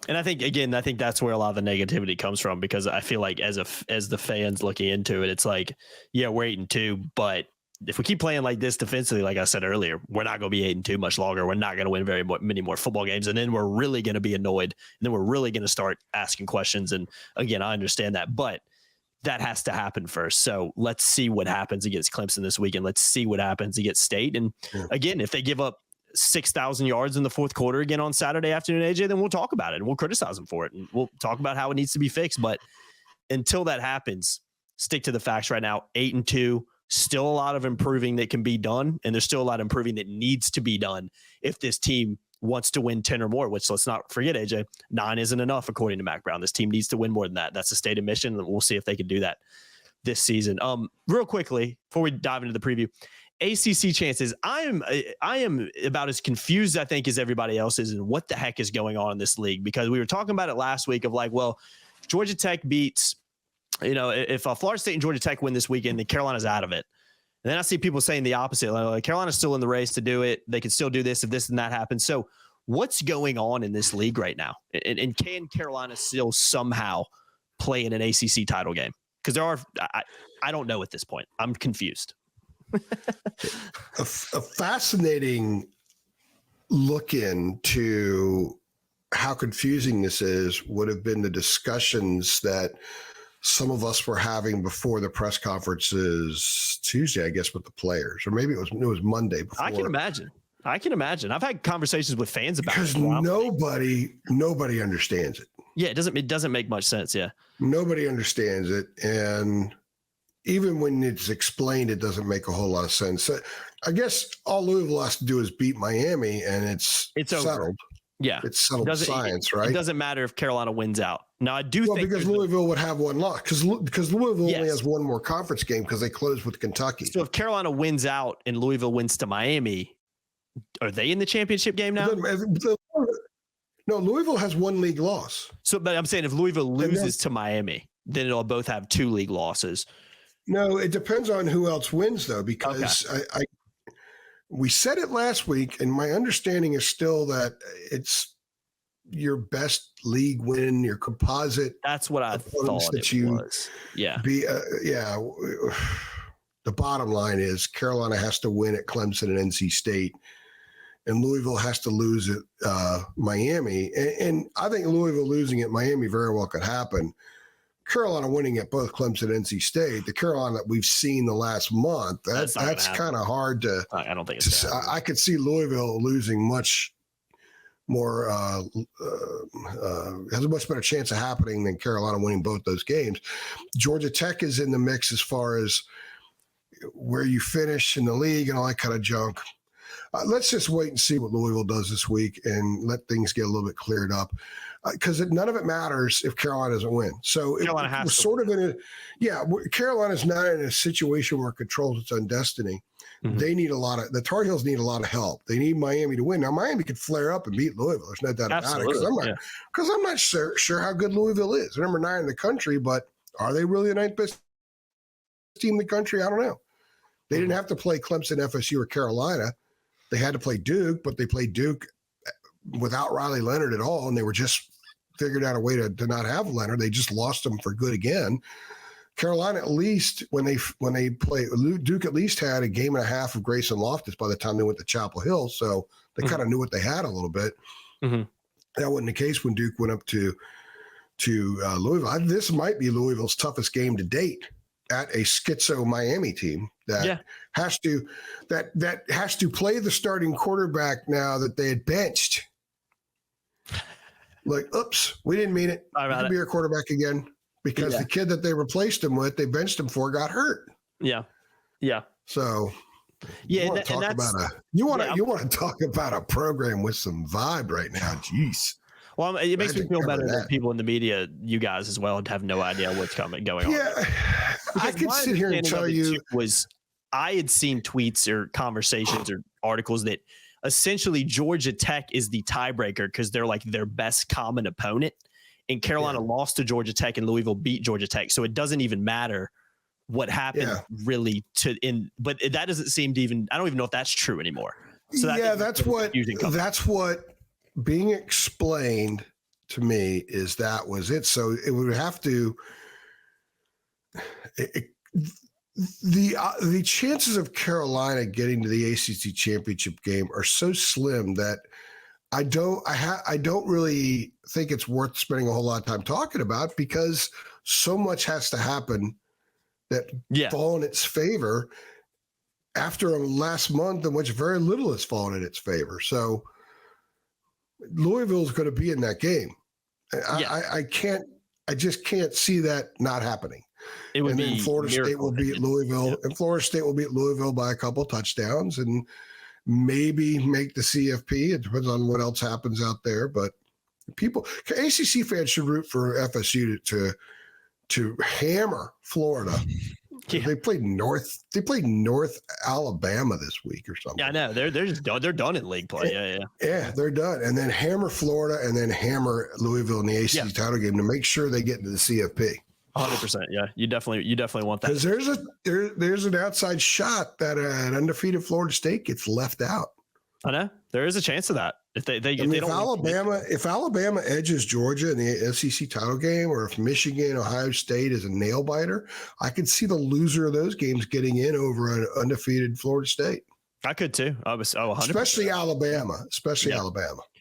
And I think that's where a lot of the negativity comes from, because I feel like as the fans looking into it, it's like, yeah, we're 8-2, but if we keep playing like this defensively, like I said earlier, we're not going to be 8-2 much longer. We're not going to win many more football games. And then we're really going to be annoyed. And then we're really going to start asking questions. And again, I understand that, but that has to happen first. So let's see what happens against Clemson this weekend. Let's see what happens against State. And again, if they give up 6,000 yards in the fourth quarter again on Saturday afternoon, AJ, then we'll talk about it and we'll criticize them for it. And we'll talk about how it needs to be fixed. But until that happens, stick to the facts right now. 8-2, still a lot of improving that can be done. And there's still a lot of improving that needs to be done if this team wants to win 10 or more, which let's not forget, AJ, 9 isn't enough according to Mac Brown. This team needs to win more than that. That's a stated mission, and we'll see if they can do that this season. Real quickly, before we dive into the preview, ACC chances. I am about as confused, I think, as everybody else is in what the heck is going on in this league, because we were talking about it last week of like, well, Georgia Tech beats, if Florida State and Georgia Tech win this weekend, then Carolina's out of it. And then I see people saying the opposite. Like Carolina's still in the race to do it. They can still do this if this and that happens. So what's going on in this league right now? And can Carolina still somehow play in an ACC title game? Because I don't know at this point. I'm confused. a fascinating look into how confusing this is would have been the discussions that some of us were having before the press conferences Tuesday, I guess, with the players, or maybe it was Monday before. I can imagine. I've had conversations with fans about it. Because nobody understands it. Yeah, it doesn't make much sense. Yeah. Nobody understands it. And even when it's explained, it doesn't make a whole lot of sense. So I guess all Louisville has to do is beat Miami and it's settled. Over. Yeah. It's settled science, right? It doesn't matter if Carolina wins out. Now, I do think because Louisville would have one loss because Louisville only has one more conference game because they closed with Kentucky. So if Carolina wins out and Louisville wins to Miami, are they in the championship game now? No, Louisville has one league loss. So, but I'm saying if Louisville loses to Miami, then it'll both have 2 league losses. No, it depends on who else wins, though, because we said it last week, and my understanding is still that it's your best league win, your composite. That's what I thought it was. Yeah. The bottom line is Carolina has to win at Clemson and NC State, and Louisville has to lose at Miami. And I think Louisville losing at Miami very well could happen. Carolina winning at both Clemson and NC State, the Carolina that we've seen the last month, that's kind of hard to. I don't think it's. I could see Louisville losing much more, has a much better chance of happening than Carolina winning both those games. Georgia Tech is in the mix as far as where you finish in the league and all that kind of junk. Let's just wait and see what Louisville does this week and let things get a little bit cleared up. Because none of it matters if Carolina doesn't win. So we're sort of in Carolina's not in a situation where it controls its own destiny. Mm-hmm. They need the Tar Heels need a lot of help. They need Miami to win. Now, Miami could flare up and beat Louisville. There's no doubt about it. Because I'm not sure how good Louisville is. They're number 9 in the country, but are they really the 9th best team in the country? I don't know. They didn't have to play Clemson, FSU, or Carolina. They had to play Duke, but they played Duke without Riley Leonard at all, and they were just figured out a way to not have Leonard. They just lost him for good again. Carolina, at least when they play, Duke at least had a game and a half of Grayson Loftus by the time they went to Chapel Hill, so they kind of knew what they had a little bit. Mm-hmm. That wasn't the case when Duke went up to Louisville. This might be Louisville's toughest game to date at a schizo Miami team that has to play the starting quarterback now that they had benched. Like, oops, we didn't mean it. He could be your quarterback again because the kid that they replaced him with, they benched him for, got hurt. Yeah, yeah. So, you want to talk about a program with some vibe right now? Jeez. Well, it makes me feel better that people in the media, you guys as well, have no idea what's going on. Yeah, I could sit here and tell you I had seen tweets or conversations or articles that essentially Georgia Tech is the tiebreaker because they're like their best common opponent, and Carolina lost to Georgia Tech and Louisville beat Georgia Tech, so it doesn't even matter what happened but that doesn't seem to even. I don't even know if that's true anymore. So that's what being explained to me is that was it. So it would have to. The chances of Carolina getting to the ACC championship game are so slim that I don't really think it's worth spending a whole lot of time talking about because so much has to happen that fall in its favor after last month in which very little has fallen in its favor. So Louisville's going to be in that game. I just can't see that not happening. It would be Florida State will beat Louisville, and Florida State will beat Louisville by a couple touchdowns and maybe make the CFP. It depends on what else happens out there. But ACC fans should root for FSU to hammer Florida. Yeah. They played North Alabama this week or something. Yeah, I know. They're done in league play. Yeah, they're done. And then hammer Florida and then hammer Louisville in the ACC title game to make sure they get into the CFP. 100%. Yeah, you definitely want that. Because there's an outside shot that an undefeated Florida State gets left out. I know there is a chance of that. If Alabama edges Georgia in the SEC title game, or if Michigan, Ohio State is a nail biter, I could see the loser of those games getting in over an undefeated Florida State. I could too. 100%. Especially Alabama.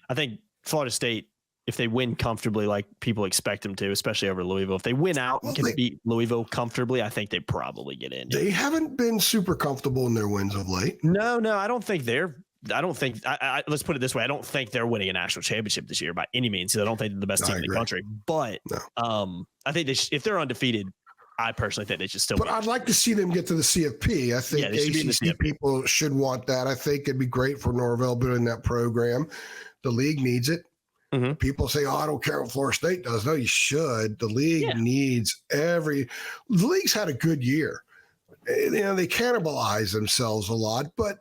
I think Florida State, if they win comfortably, like people expect them to, especially over Louisville, if they win out and can beat Louisville comfortably, I think they probably get in. They haven't been super comfortable in their wins of late. No, I don't think let's put it this way. I don't think they're winning a national championship this year by any means. I don't think they're the best team in the country, but I think if they're undefeated, I personally think they should still. But I'd like to see them get to the CFP. I think ACC people should want that. I think it'd be great for Norvell building that program. The league needs it. Mm-hmm. People say, "Oh, I don't care what Florida State does." No, you should. The league needs the league's had a good year. They cannibalize themselves a lot, but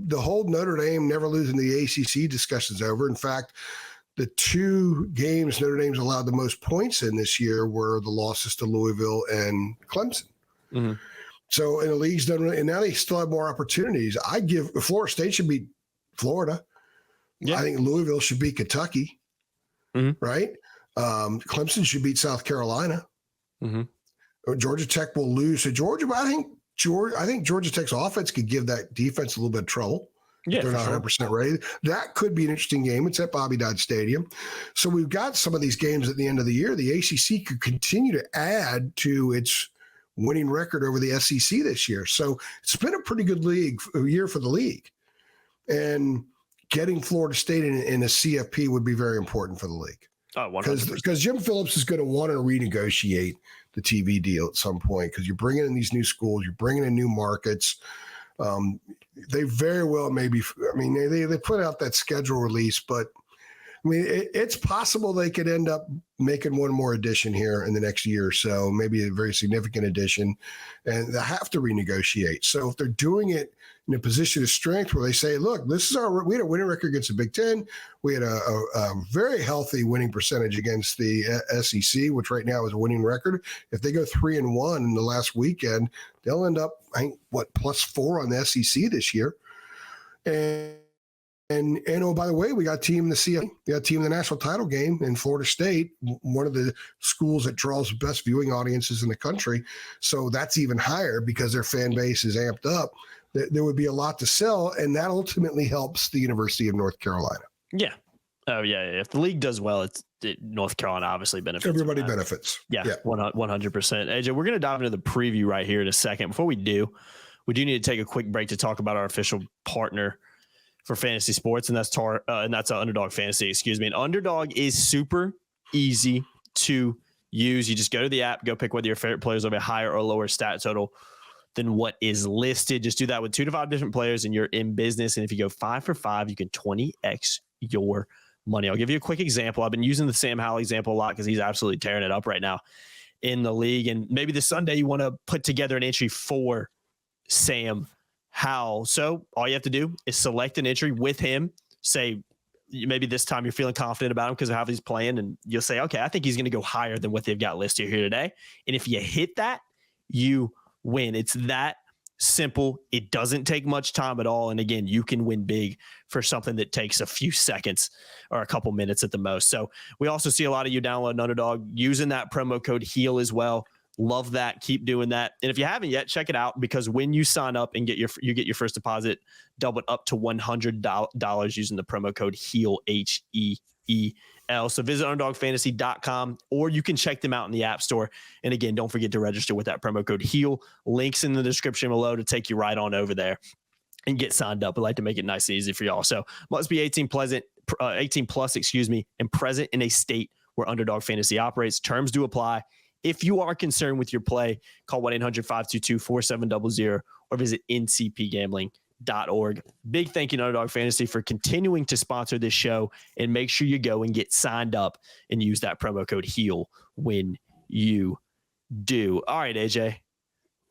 the whole Notre Dame never losing the ACC discussion's over. In fact, the two games Notre Dame's allowed the most points in this year were the losses to Louisville and Clemson. Mm-hmm. So, and the league's done, and now they still have more opportunities. Florida State should beat Florida. Yeah. I think Louisville should beat Kentucky, right? Clemson should beat South Carolina. Mm-hmm. Georgia Tech will lose to Georgia, but I think Georgia Tech's offense could give that defense a little bit of trouble. Yeah, they're not 100% ready. That could be an interesting game. It's at Bobby Dodd Stadium. So we've got some of these games at the end of the year. The ACC could continue to add to its winning record over the SEC this year. So it's been a pretty good year for the league. And getting Florida State in a CFP would be very important for the league. Oh, 100%. Because Jim Phillips is going to want to renegotiate the TV deal at some point, because you're bringing in these new schools, you're bringing in new markets. They very well maybe. I mean, they put out that schedule release, but I mean, it's possible they could end up making one more addition here in the next year or so, maybe a very significant addition, and they have to renegotiate. So if they're doing it in a position of strength where they say, look, we had a winning record against the Big Ten. We had a very healthy winning percentage against the SEC, which right now is a winning record. If they go 3-1 in the last weekend, they'll end up, +4 on the SEC this year. And oh, by the way, we got a team in the CFP. We got a team in the national title game in Florida State, one of the schools that draws the best viewing audiences in the country. So that's even higher because their fan base is amped up. There would be a lot to sell, and that ultimately helps the University of North Carolina. Yeah. Oh, yeah. If the league does well, North Carolina obviously benefits. Everybody benefits. Yeah, 100%. AJ, we're going to dive into the preview right here in a second. Before we do need to take a quick break to talk about our official partner for fantasy sports, and that's Underdog Fantasy. Excuse me. And Underdog is super easy to use. You just go to the app, go pick whether your favorite players have a higher or lower stat total than what is listed. Just do that with 2 to 5 different players, and you're in business. And if you go 5 for 5, you can 20x your money. I'll give you a quick example. I've been using the Sam Howell example a lot because he's absolutely tearing it up right now in the league. And maybe this Sunday you want to put together an entry for Sam Howell. So all you have to do is select an entry with him. Say maybe this time you're feeling confident about him because of how he's playing, and you'll say, okay, I think he's going to go higher than what they've got listed here today. And if you hit that, you win. It's that simple. It doesn't take much time at all. And again, you can win big for something that takes a few seconds or a couple minutes at the most. So we also see a lot of you downloading Underdog using that promo code HEAL as well. Love that. Keep doing that. And if you haven't yet, check it out, because when you sign up and get your first deposit doubled up to $100 using the promo code HEAL, HEEL. So visit underdogfantasy.com, or you can check them out in the App Store. And again, don't forget to register with that promo code HEAL. Links in the description below to take you right on over there and get signed up. I'd like to make it nice and easy for y'all. So must be 18 plus, and present in a state where Underdog Fantasy operates. Terms do apply. If you are concerned with your play, call 1-800-522-4700 or visit ncpgambling.org. Big thank you to Underdog Fantasy for continuing to sponsor this show, and make sure you go and get signed up and use that promo code HEAL when you do. All right, AJ,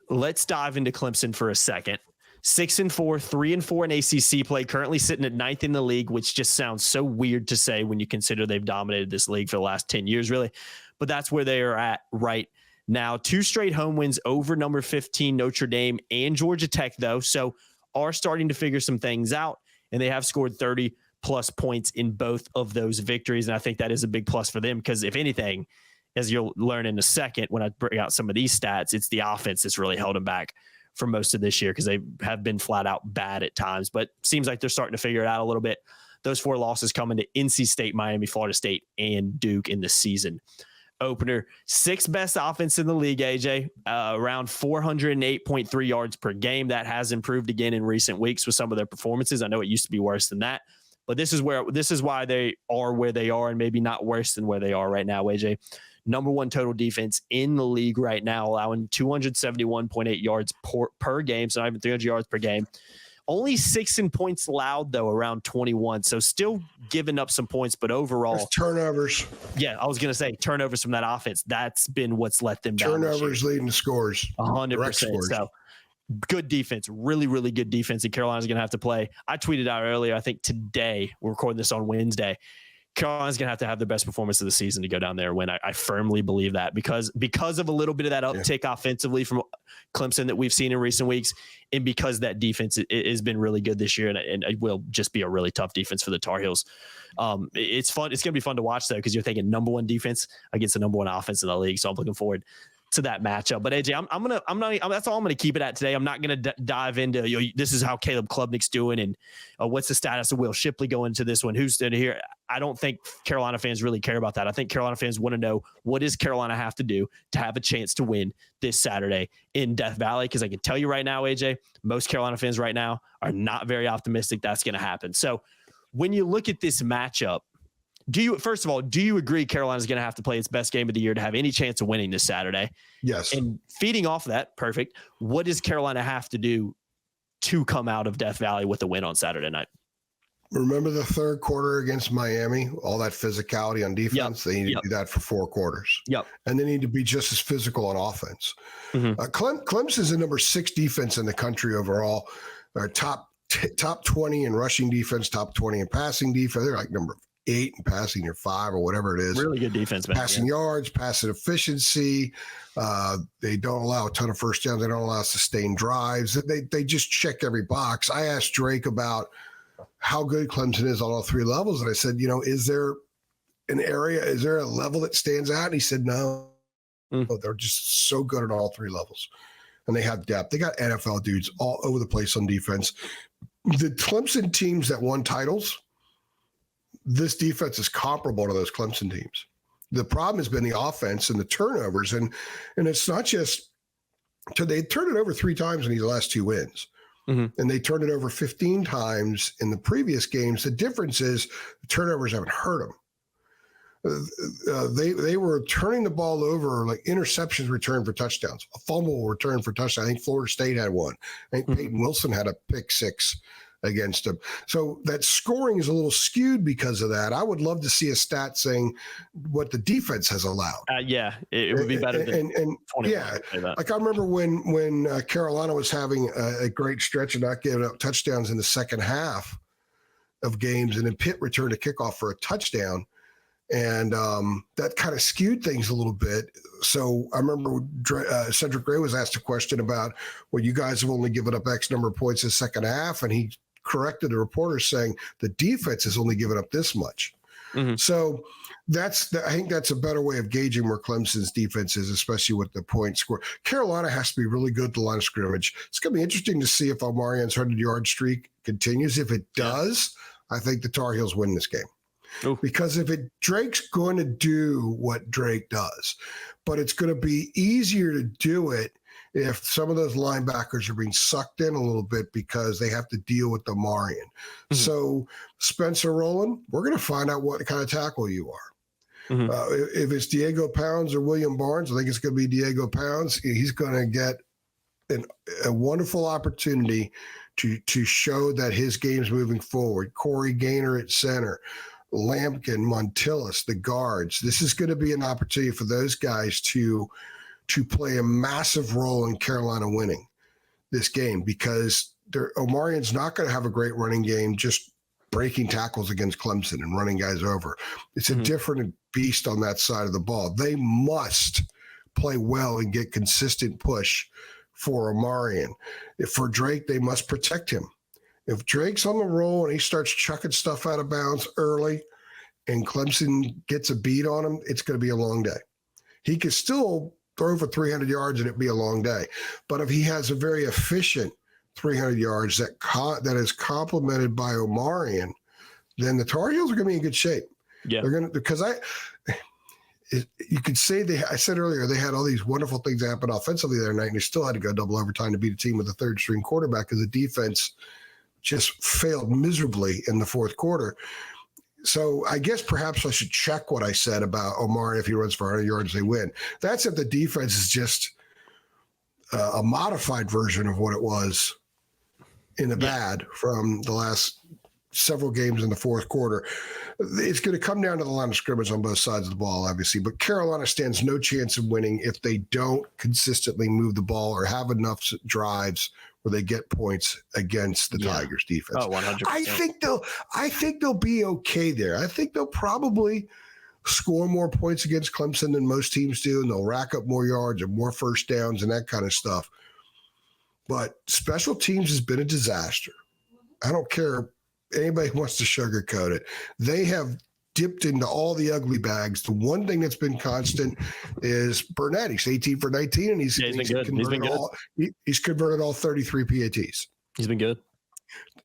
let's dive into Clemson for a second. 6-4, 3-4 in ACC play, currently sitting at 9th in the league, which just sounds so weird to say when you consider they've dominated this league for the last 10 years, really. But that's where they are at right now. 2 straight home wins over number 15 Notre Dame and Georgia Tech, though, so are starting to figure some things out, and they have scored 30-plus points in both of those victories, and I think that is a big plus for them, because if anything, as you'll learn in a second when I bring out some of these stats, it's the offense that's really held them back for most of this year, because they have been flat out bad at times, but seems like they're starting to figure it out a little bit. Those 4 losses coming to NC State, Miami, Florida State, and Duke in the season opener. 6th best offense in the league, AJ, around 408.3 yards per game. That has improved again in recent weeks with some of their performances. I know it used to be worse than that, but this is why they are where they are, and maybe not worse than where they are right now, AJ. Number 1 total defense in the league right now, allowing 271.8 yards per game, so not even 300 yards per game. Only 6 in points allowed, though, around 21. So still giving up some points, but overall. There's turnovers. Yeah, I was going to say turnovers from that offense. That's been what's let them down. Turnovers leading to scores. 100%. So good defense, really, really good defense. And Carolina's going to have to play. I tweeted out earlier, I think today, we're recording this on Wednesday, Carolina's going to have the best performance of the season to go down there and win. I firmly believe that because of a little bit of that uptick offensively from Clemson that we've seen in recent weeks, and because that defense has been really good this year, and it will just be a really tough defense for the Tar Heels. It's fun. It's going to be fun to watch, though, because you're thinking number 1 defense against the number 1 offense in the league. So I'm looking forward to that matchup. But AJ, that's all I'm going to keep it at today. I'm not going to dive into, this is how Caleb Klubnik's doing and what's the status of Will Shipley going into this one. Who's in here? I don't think Carolina fans really care about that. I think Carolina fans want to know, what does Carolina have to do to have a chance to win this Saturday in Death Valley? Because I can tell you right now, AJ, most Carolina fans right now are not very optimistic that's going to happen. So when you look at this matchup, first of all, do you agree Carolina's going to have to play its best game of the year to have any chance of winning this Saturday? Yes. And feeding off of that, perfect. What does Carolina have to do to come out of Death Valley with a win on Saturday night? Remember the 3rd quarter against Miami? All that physicality on defense. They need to do that for 4 quarters. Yep. And they need to be just as physical on offense. Mm-hmm. Clemson's the number 6 defense in the country overall. Top 20 in rushing defense, top 20 in passing defense. They're like number 8 in passing, or 5 or whatever it is. Really good defense, man. Passing yards, passing efficiency. They don't allow a ton of first downs. They don't allow sustained drives. They just check every box. I asked Drake about how good Clemson is on all 3 levels, and I said, is there a level that stands out? And he said, no. They're just so good at all 3 levels, and they have depth. They got NFL dudes all over the place on defense. The Clemson teams that won titles, this defense is comparable to those Clemson teams. The problem has been the offense and the turnovers. And it's not just – they turned it over 3 times in these last 2 wins. Mm-hmm. And they turned it over 15 times in the previous games. The difference is the turnovers haven't hurt them. They were turning the ball over, like interceptions returned for touchdowns, a fumble returned for touchdown. I think Florida State had one. I think Peyton Wilson had a pick 6 against them. So that scoring is a little skewed because of that. I would love to see a stat saying what the defense has allowed. It would be better than 21. Like I remember when Carolina was having a great stretch and not giving up touchdowns in the second half of games, and then Pitt returned a kickoff for a touchdown. And that kind of skewed things a little bit. So I remember Cedric Gray was asked a question about, well, you guys have only given up X number of points in the second half. And he corrected the reporter saying the defense has only given up this much. Mm-hmm. So I think that's a better way of gauging where Clemson's defense is, especially with the point score. Carolina has to be really good at the line of scrimmage. It's going to be interesting to see if Omarian's 100-yard streak continues. If it does, I think the Tar Heels win this game. Ooh. Because Drake's going to do what Drake does, but it's going to be easier to do it if some of those linebackers are being sucked in a little bit because they have to deal with Omarian. Mm-hmm. So Spencer Rowland, we're going to find out what kind of tackle you are. Mm-hmm. If it's Diego Pounds or William Barnes, I think it's going to be Diego Pounds. He's going to get a wonderful opportunity to show that his game's moving forward. Corey Gaynor at center. Lampkin, Montilus, the guards. This is going to be an opportunity for those guys to play a massive role in Carolina winning this game because Omarian's not going to have a great running game just breaking tackles against Clemson and running guys over. It's a different beast on that side of the ball. They must play well and get consistent push for Omarian. For Drake, they must protect him. If Drake's on the roll and he starts chucking stuff out of bounds early and Clemson gets a beat on him, it's going to be a long day. He could still throw for 300 yards and it'd be a long day. But if he has a very efficient 300 yards that is complemented by Omarian, then the Tar Heels are going to be in good shape. Yeah. They're going to, because you could say I said earlier, they had all these wonderful things happen offensively the other night and they still had to go double overtime to beat a team with a third string quarterback because the defense just failed miserably in the fourth quarter. So I guess perhaps I should check what I said about Omarian. If he runs for 100 yards, they win. That's if the defense is just a modified version of what it was in the bad from the last several games in the fourth quarter. It's going to come down to the line of scrimmage on both sides of the ball, obviously. But Carolina stands no chance of winning if they don't consistently move the ball or have enough drives where they get points against the Tigers defense. Oh, 100%. I think they'll be okay there. I think they'll probably score more points against Clemson than most teams do, and they'll rack up more yards and more first downs and that kind of stuff. But special teams has been a disaster. I don't care anybody wants to sugarcoat it. They have dipped into all the ugly bags. The one thing that's been constant is Burnett. He's 18 for 19, and he's been good. He's converted all 33 PATs. He's been good.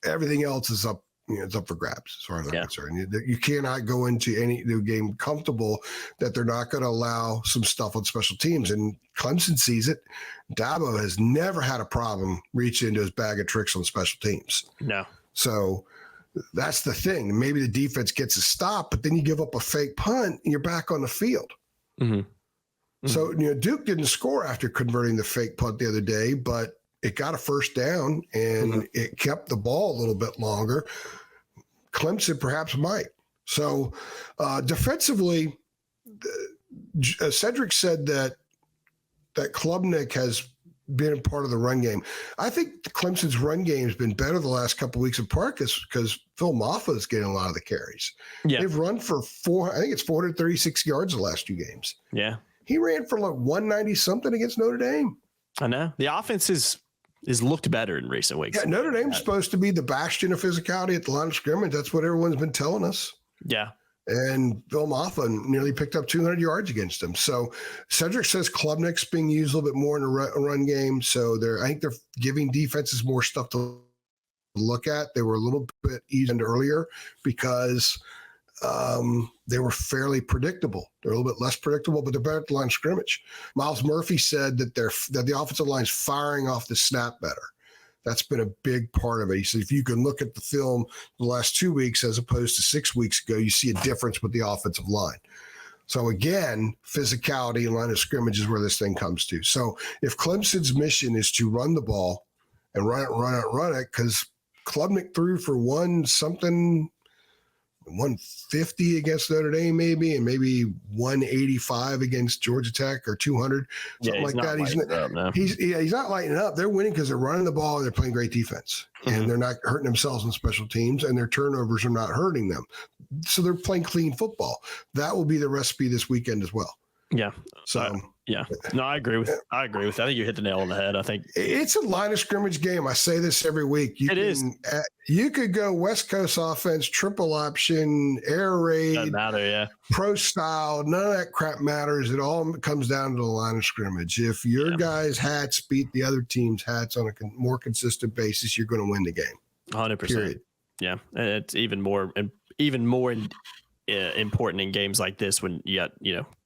Everything else is up. It's up for grabs as far as I'm concerned. You cannot go into any new game comfortable that they're not going to allow some stuff on special teams. And Clemson sees it. Dabo has never had a problem reaching into his bag of tricks on special teams. No. So that's the thing. Maybe the defense gets a stop, but then you give up a fake punt and you're back on the field. Mm-hmm. Mm-hmm. So, Duke didn't score after converting the fake punt the other day, but it got a first down and it kept the ball a little bit longer. Clemson perhaps might. So defensively, Cedric said that Klubnik has been a part of the run game. I think Clemson's run game has been better the last couple of weeks in part because Phil Maffa is getting a lot of the carries. Yeah. They've run for 436 yards the last two games. Yeah. He ran for like 190 something against Notre Dame. I know. The offense is looked better in recent weeks. Yeah, Notre Dame's supposed to be the bastion of physicality at the line of scrimmage. That's what everyone's been telling us. Yeah. And Phil Maffa nearly picked up 200 yards against them. So Cedric says Klubnik's being used a little bit more in the run game. So I think they're giving defenses more stuff to look at. They were a little bit easy earlier because they were fairly predictable. They're a little bit less predictable, but they're better at the line of scrimmage. Miles Murphy said that the offensive line is firing off the snap better. That's been a big part of it. He said, if you can look at the film the last 2 weeks as opposed to 6 weeks ago, you see a difference with the offensive line. So again, physicality and line of scrimmage is where this thing comes to. So if Clemson's mission is to run the ball and run it, because Klubnik threw for 150 against Notre Dame maybe, and maybe 185 against Georgia Tech or 200, something like that. He's not lighting it up. They're winning because they're running the ball and they're playing great defense. Mm-hmm. And they're not hurting themselves on special teams, and their turnovers are not hurting them. So they're playing clean football. That will be the recipe this weekend as well. Yeah. So yeah, no, I agree with that. I think you hit the nail on the head. I think it's a line of scrimmage game. I say this every week. You could go West Coast offense, triple option, air raid, doesn't matter. Yeah. pro style. None of that crap matters. It all comes down to the line of scrimmage. If your guys' hats beat the other team's hats on a more consistent basis, you're going to win the game. 100%. Yeah, and it's even more important in games like this when you got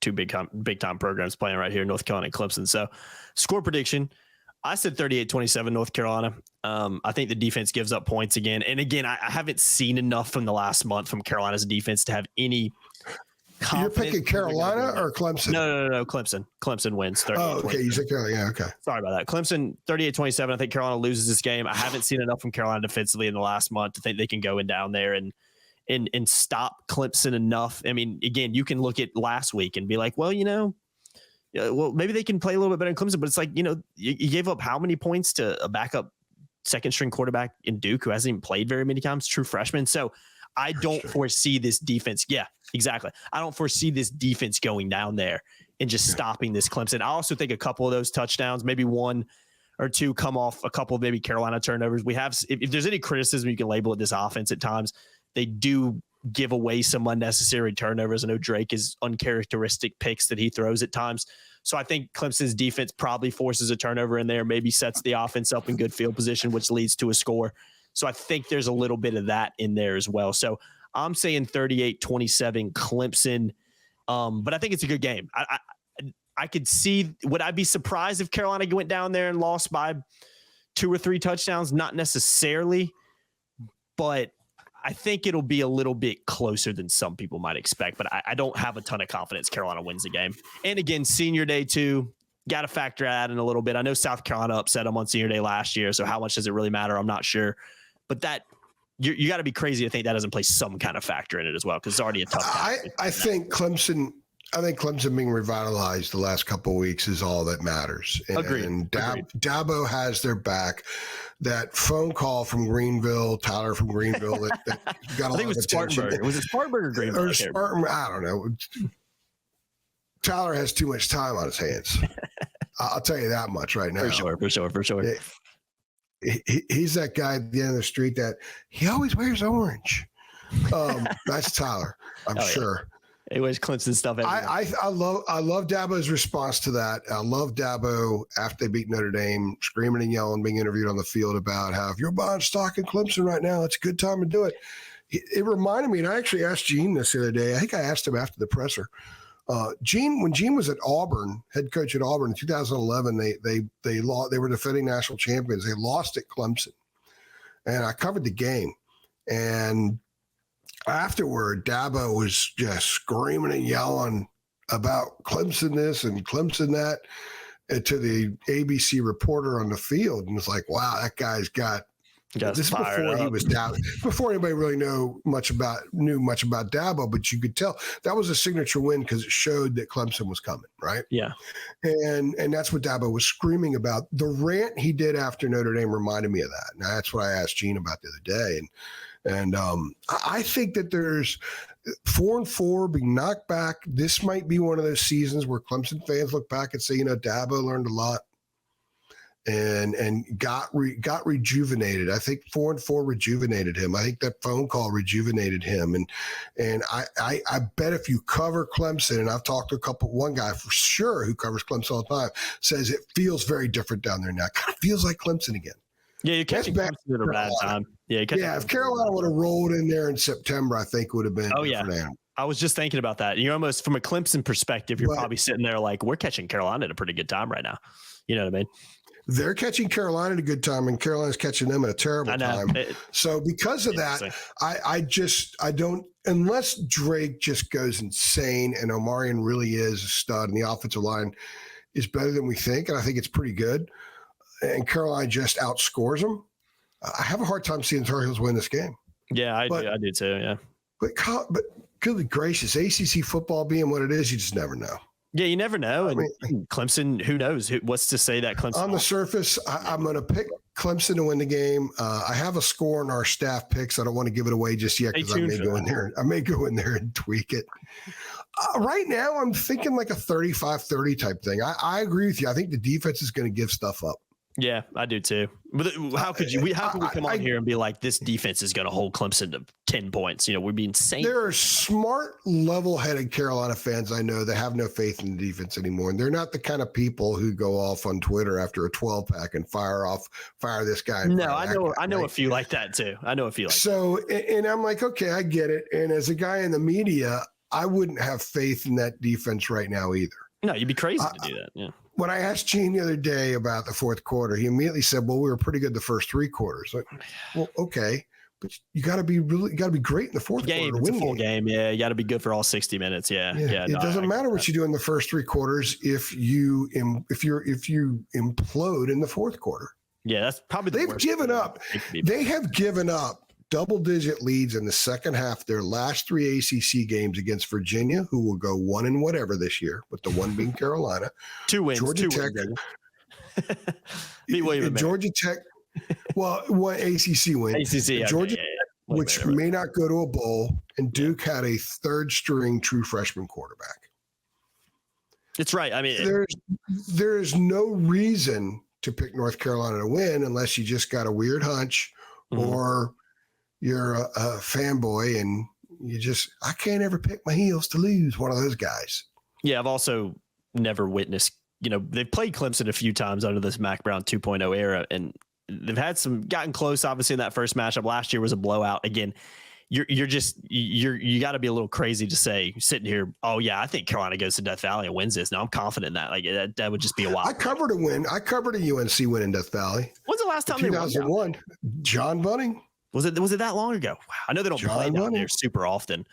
two big time programs playing right here, North Carolina and Clemson. So, score prediction, I said 38-27 North Carolina. I think the defense gives up points again, and again, I haven't seen enough from the last month from Carolina's defense to have any. You're picking Carolina or Clemson? No. Clemson wins. Oh, okay. You said Carolina. Yeah, okay. Sorry about that. Clemson 38-27. I think Carolina loses this game. I haven't seen enough from Carolina defensively in the last month to think they can go in down there and stop Clemson enough. I mean, again, you can look at last week and be like, well, maybe they can play a little bit better in Clemson, but it's like, you gave up how many points to a backup second string quarterback in Duke who hasn't even played very many times, true freshman. So I don't foresee this defense. Yeah, exactly. I don't foresee this defense going down there and just stopping this Clemson. I also think a couple of those touchdowns, maybe one or two, come off a couple of maybe Carolina turnovers. We have, if there's any criticism you can label it this offense at times, they do give away some unnecessary turnovers. I know Drake is uncharacteristic picks that he throws at times. So I think Clemson's defense probably forces a turnover in there, maybe sets the offense up in good field position, which leads to a score. So I think there's a little bit of that in there as well. So I'm saying 38-27 Clemson. But I think it's a good game. I could see, would I be surprised if Carolina went down there and lost by 2 or 3 touchdowns? Not necessarily, but I think it'll be a little bit closer than some people might expect, but I don't have a ton of confidence Carolina wins the game. And again, senior day too, got to factor that in a little bit. I know South Carolina upset them on senior day last year, so how much does it really matter? I'm not sure. But that you got to be crazy to think that doesn't play some kind of factor in it as well, because it's already a tough time. I think Clemson being revitalized the last couple of weeks is all that matters. Agreed. And Dabo has their back. That phone call from Greenville, Tyler from Greenville, that got a lot of attention. Was it Spartanburg or Greenville? Or Spartan, I don't know. Tyler has too much time on his hands. I'll tell you that much right now. For sure. He's that guy at the end of the street that he always wears orange. That's Tyler, I'm sure. He wears Clemson stuff. I love Dabo's response to that. I love Dabo after they beat Notre Dame, screaming and yelling, being interviewed on the field about how if you're buying stock in Clemson right now, it's a good time to do it. It reminded me, and I actually asked Gene this the other day. I think I asked him after the presser. When Gene was at Auburn, head coach at Auburn in 2011, they were defending national champions. They lost at Clemson, and I covered the game. And afterward, Dabo was just screaming and yelling about Clemson this and Clemson that to the ABC reporter on the field, and it's like, wow, that guy's got. This is before he was down, before anybody really knew much about Dabo, but you could tell that was a signature win because it showed that Clemson was coming, right? Yeah. And that's what Dabo was screaming about. The rant he did after Notre Dame reminded me of that. And that's what I asked Gene about the other day. And I think that there's 4-4 being knocked back. This might be one of those seasons where Clemson fans look back and say, Dabo learned a lot. And got rejuvenated. I think 4-4 rejuvenated him. I think that phone call rejuvenated him. And I bet if you cover Clemson, and I've talked to one guy for sure who covers Clemson all the time, says it feels very different down there now. It kind of feels like Clemson again. Yeah, you're catching Clemson at a bad time. Yeah, if Carolina would have rolled in there in September, I think it would have been a different animal. I was just thinking about that. You're almost, from a Clemson perspective, you're probably sitting there like, we're catching Carolina at a pretty good time right now. You know what I mean? They're catching Carolina at a good time, and Carolina's catching them at a terrible time. So because of that, I don't, unless Drake just goes insane and Omarion really is a stud and the offensive line is better than we think, and I think it's pretty good, and Carolina just outscores them, I have a hard time seeing the Tar Heels win this game. Yeah, I do too, yeah. But good gracious, ACC football being what it is, you just never know. Yeah, you never know. And Clemson, who knows? What's to say that Clemson? On the surface, I'm going to pick Clemson to win the game. I have a score in our staff picks. I don't want to give it away just yet because I may go in there and tweak it. Right now, I'm thinking like a 35-30 type thing. I agree with you. I think the defense is going to give stuff up. Yeah, I do too. But how could we come on here and be like, this defense is going to hold Clemson to 10 points? We'd be insane. There are smart, level-headed Carolina fans I know that have no faith in the defense anymore. And they're not the kind of people who go off on Twitter after a 12-pack and fire this guy. No, I know a few like that too. So, and I'm like, okay, I get it. And as a guy in the media, I wouldn't have faith in that defense right now either. No, you'd be crazy to do that. Yeah. When I asked Gene the other day about the fourth quarter, he immediately said, well, we were pretty good the first three quarters. Like, well, okay, but you got to be great in the fourth quarter to win. It's a full game. Yeah. You got to be good for all 60 minutes. Yeah. It doesn't matter what you do in the first three quarters if you implode in the fourth quarter. Yeah. That's probably They have given up double-digit leads in the second half of their last three ACC games against Virginia, who will go 1-whatever this year, with the one being Carolina. 2 wins. Georgia Tech. Beat William Georgia Tech. Well, one ACC win. ACC. Georgia Tech, which may not go to a bowl, and Duke had a third-string true freshman quarterback. It's right. I mean, there is no reason to pick North Carolina to win unless you just got a weird hunch or you're a fanboy and I can't ever pick my heels to lose, one of those guys. Yeah, I've also never witnessed, they've played Clemson a few times under this Mac Brown 2.0 era, and they've had gotten close, obviously, in that first matchup. Last year was a blowout. Again, you got to be a little crazy to say, sitting here, oh, yeah, I think Carolina goes to Death Valley and wins this. No, I'm confident in that. Like, that would just be a wild. I covered a win. I covered a UNC win in Death Valley. When's the last time they won? 2001. John Bunning. Was it that long ago? Wow. I know they don't play down there super often,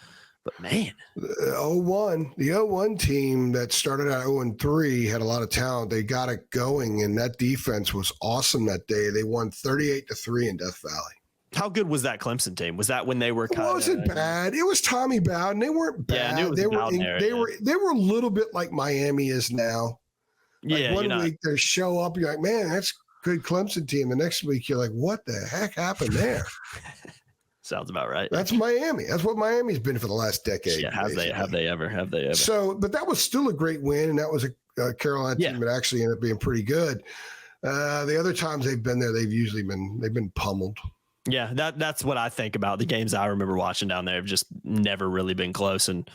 but man. The 01 team that started out 0-3 had a lot of talent. They got it going, and that defense was awesome that day. They won 38-3 in Death Valley. How good was that Clemson team? Was that when they were kind of? It wasn't bad. It was Tommy Bowden. They weren't bad. Yeah, they were a little bit like Miami is now. Like one week they show up, you're like, man, that's good Clemson team. The next week, you're like, what the heck happened there? Sounds about right. That's Miami. That's what Miami's been for the last decade. Yeah, have they ever? So, but that was still a great win, and that was a Carolina team that actually ended up being pretty good. The other times they've been there, they've been pummeled. Yeah, that's what I think about the games I remember watching down there. Have just never really been close. And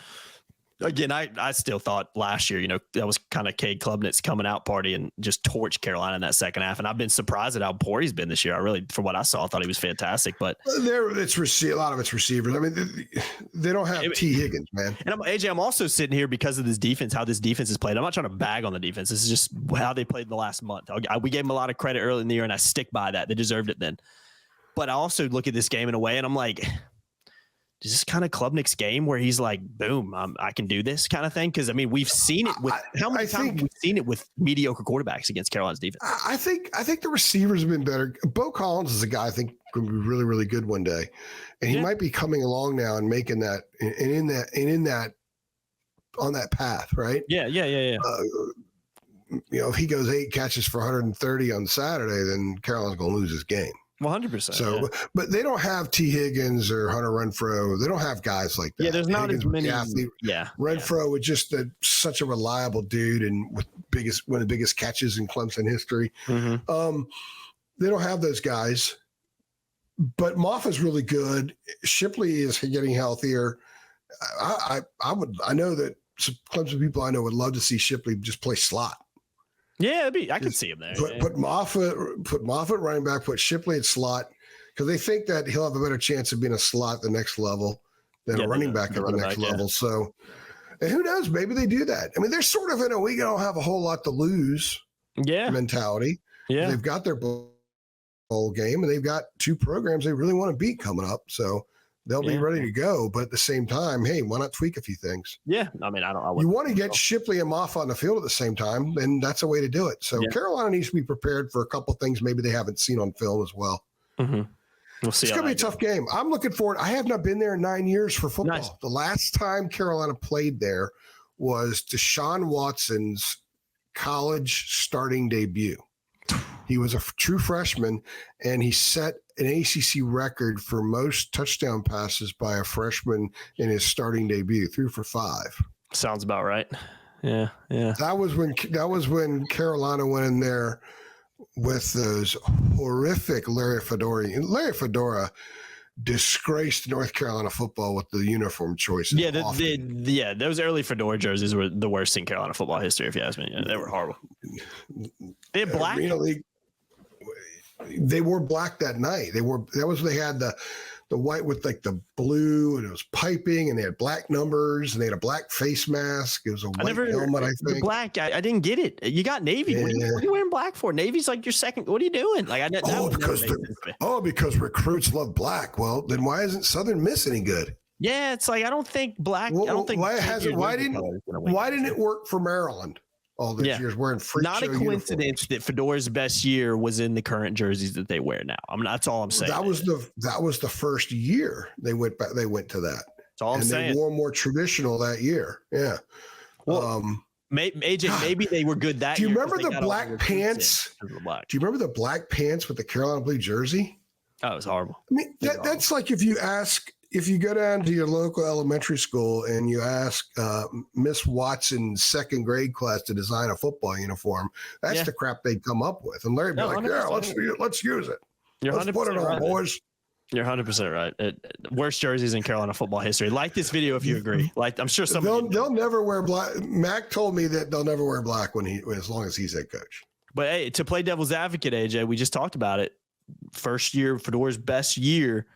again, I still thought last year, that was kind of Cade Klubnik's coming out party and just torched Carolina in that second half. And I've been surprised at how poor he's been this year. I really, from what I saw, I thought he was fantastic. But a lot of it's receivers. I mean, they don't have T. Higgins, man. And I'm also sitting here because of this defense, how this defense is played. I'm not trying to bag on the defense. This is just how they played the last month. We gave them a lot of credit early in the year, and I stick by that. They deserved it then. But I also look at this game in a way, and I'm like, is this kind of Klubnik's game where he's like, boom, I can do this kind of thing? Because, I mean, we've seen it with how many times have we seen it with mediocre quarterbacks against Carolina's defense? I think the receivers have been better. Bo Collins is a guy I think could be really, really good one day. And he might be coming along now and making that on that path, right? Yeah. If he goes 8 catches for 130 on Saturday, then Carolina's going to lose his game. 100%. So, but they don't have T. Higgins or Hunter Renfrow. They don't have guys like that. Yeah, there's not as many. Renfrow was just such a reliable dude and with one of the biggest catches in Clemson history. Mm-hmm. They don't have those guys. But Moffa's really good. Shipley is getting healthier. I know that some Clemson people I know would love to see Shipley just play slot. Yeah, I could see him there. Put Moffa running back, put Shipley at slot, because they think that he'll have a better chance of being a slot at the next level than a running back at the next level. So, and who knows? Maybe they do that. I mean, they're sort of in a we don't have a whole lot to lose mentality. Yeah, they've got their bowl game, and they've got 2 programs they really want to beat coming up. So they'll be ready to go. But at the same time, hey, why not tweak a few things? Yeah. I mean, you want to get Shipley and Moffa on the field at the same time, then that's a way to do it. So Carolina needs to be prepared for a couple things maybe they haven't seen on film as well. Mm-hmm. We'll see. It's going to be a tough game. I'm looking forward. I have not been there in 9 years for football. Nice. The last time Carolina played there was Deshaun Watson's college starting debut. He was a true freshman, and he set an ACC record for most touchdown passes by a freshman in his starting debut, 3 for 5. Sounds about right. Yeah. That was when Carolina went in there with those horrific Larry Fedora disgraced North Carolina football with the uniform choices. Yeah, those early Fedora jerseys were the worst in Carolina football history, if you ask me. Yeah, they were horrible. They had black. They wore black that night. They had the white with like the blue, and it was piping, and they had black numbers, and they had a black face mask. It was a white helmet, I think. The black, I didn't get it. You got navy. What are you wearing black for? Navy's like your second. What are you doing? Like because recruits love black. Well, then why isn't Southern Miss any good? Yeah, it's like I don't think black. Well, I don't think why didn't it work for Maryland? All these years wearing freak not a coincidence uniforms. That Fedora's best year was in the current jerseys that they wear now. That's all I'm saying. That was the first year they went back. They went to that. That's all I'm saying. They wore more traditional that year. Yeah. Well, AJ, maybe they were good that year. Do you remember the black pants? Do you remember the black pants with the Carolina blue jersey? Oh, it was horrible. I mean, that's like if you go down to your local elementary school and you ask Miss Watson's second grade class to design a football uniform, that's the crap they'd come up with. And Larry'd be like, let's use it. Let's put it on, boys. You're 100% right. Worst jerseys in Carolina football history. Like this video if you agree. Like I'm sure they'll never wear black. Mac told me that they'll never wear black as long as he's head coach. But hey, to play devil's advocate, AJ, we just talked about it. First year, Fedora's best year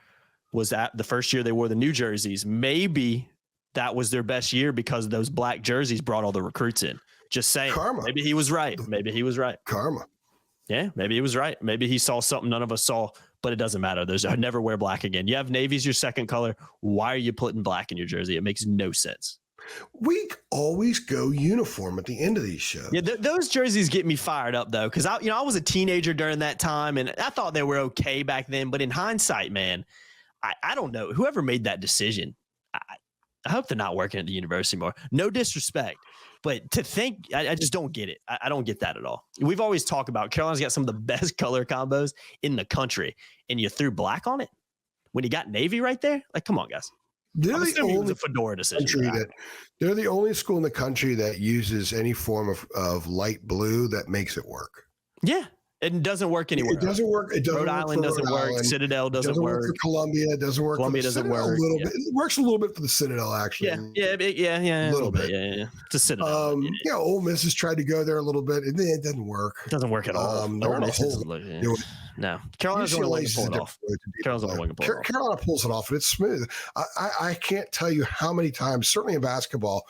was that the first year they wore the new jerseys. Maybe that was their best year because those black jerseys brought all the recruits in. Just saying. Karma. Maybe he was right. Karma. Yeah, maybe he was right. Maybe he saw something none of us saw, but it doesn't matter. I never wear black again. You have navy's your second color. Why are you putting black in your jersey? It makes no sense. We always go uniform at the end of these shows. Yeah, those jerseys get me fired up though, because I was a teenager during that time, and I thought they were okay back then. But in hindsight, man, I don't know. Whoever made that decision, I hope they're not working at the university more. No disrespect, but to think, I just don't get it. I don't get that at all. We've always talked about Carolina's got some of the best color combos in the country, and you threw black on it when you got navy right there. Like, come on, guys. They're the only Fedora decision. They're the only school in the country that uses any form of light blue that makes it work. Yeah. It doesn't work anywhere. It doesn't work. It doesn't Rhode Island doesn't work. Citadel doesn't work. For Columbia, it doesn't work. Columbia doesn't work. A little bit. It works a little bit for the Citadel, actually. Yeah. A little bit. Yeah. It's a Citadel. Ole Miss has tried to go there a little bit. It doesn't work. It doesn't work at all. No. Carolina's the only one can pull it off. Carolina pulls it off, and it's smooth. I can't tell you how many times, certainly in basketball,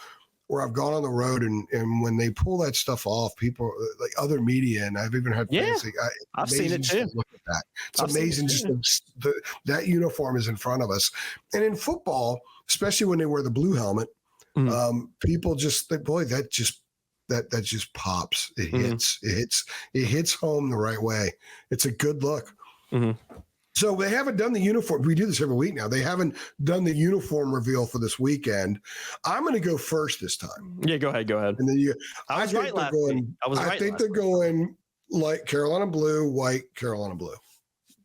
where I've gone on the road and when they pull that stuff off, people like other media, and I've even had fans say, I've seen it too. Look at that. It's amazing. That uniform is in front of us. And in football, especially when they wear the blue helmet, people just think, boy, that just pops. It hits home the right way. It's a good look. So they haven't done the uniform. We do this every week now. They haven't done the uniform reveal for this weekend. I'm going to go first this time. Yeah, go ahead. And then I was right last week. I think they're going like Carolina blue, white, Carolina blue,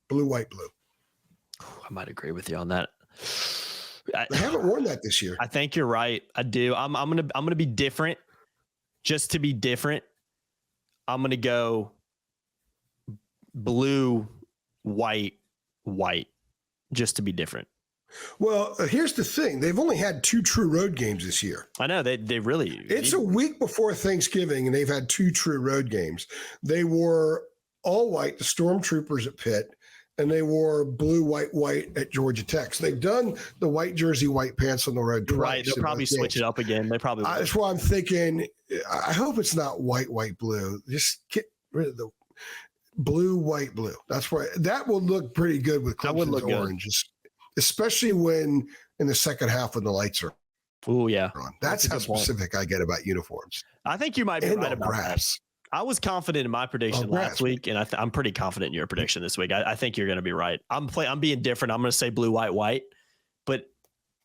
blue, white, blue. I might agree with you on that. They haven't worn that this year. I think you're right. I do. I'm gonna be different. Just to be different, I'm gonna go blue, white, just to be different. Well, here's the thing. They've only had 2 true road games this year. I know they really. It's a week before Thanksgiving, and they've had 2 true road games. They wore all white, the Stormtroopers at Pitt, and they wore blue, white at Georgia Tech. So they've done the white jersey, white pants on the road twice. Right, they'll probably switch it up again. They probably. That's why I'm thinking. I hope it's not white, blue. Just get rid of the blue, white, blue. That's why that will look pretty good with Clemson's oranges, especially when in the second half when the lights are. Oh yeah, on. That's how specific I get about uniforms. I think you might be right about that. I was confident in my prediction last week, and I'm pretty confident in your prediction this week. I think you're going to be right. I'm being different. I'm going to say blue, white. But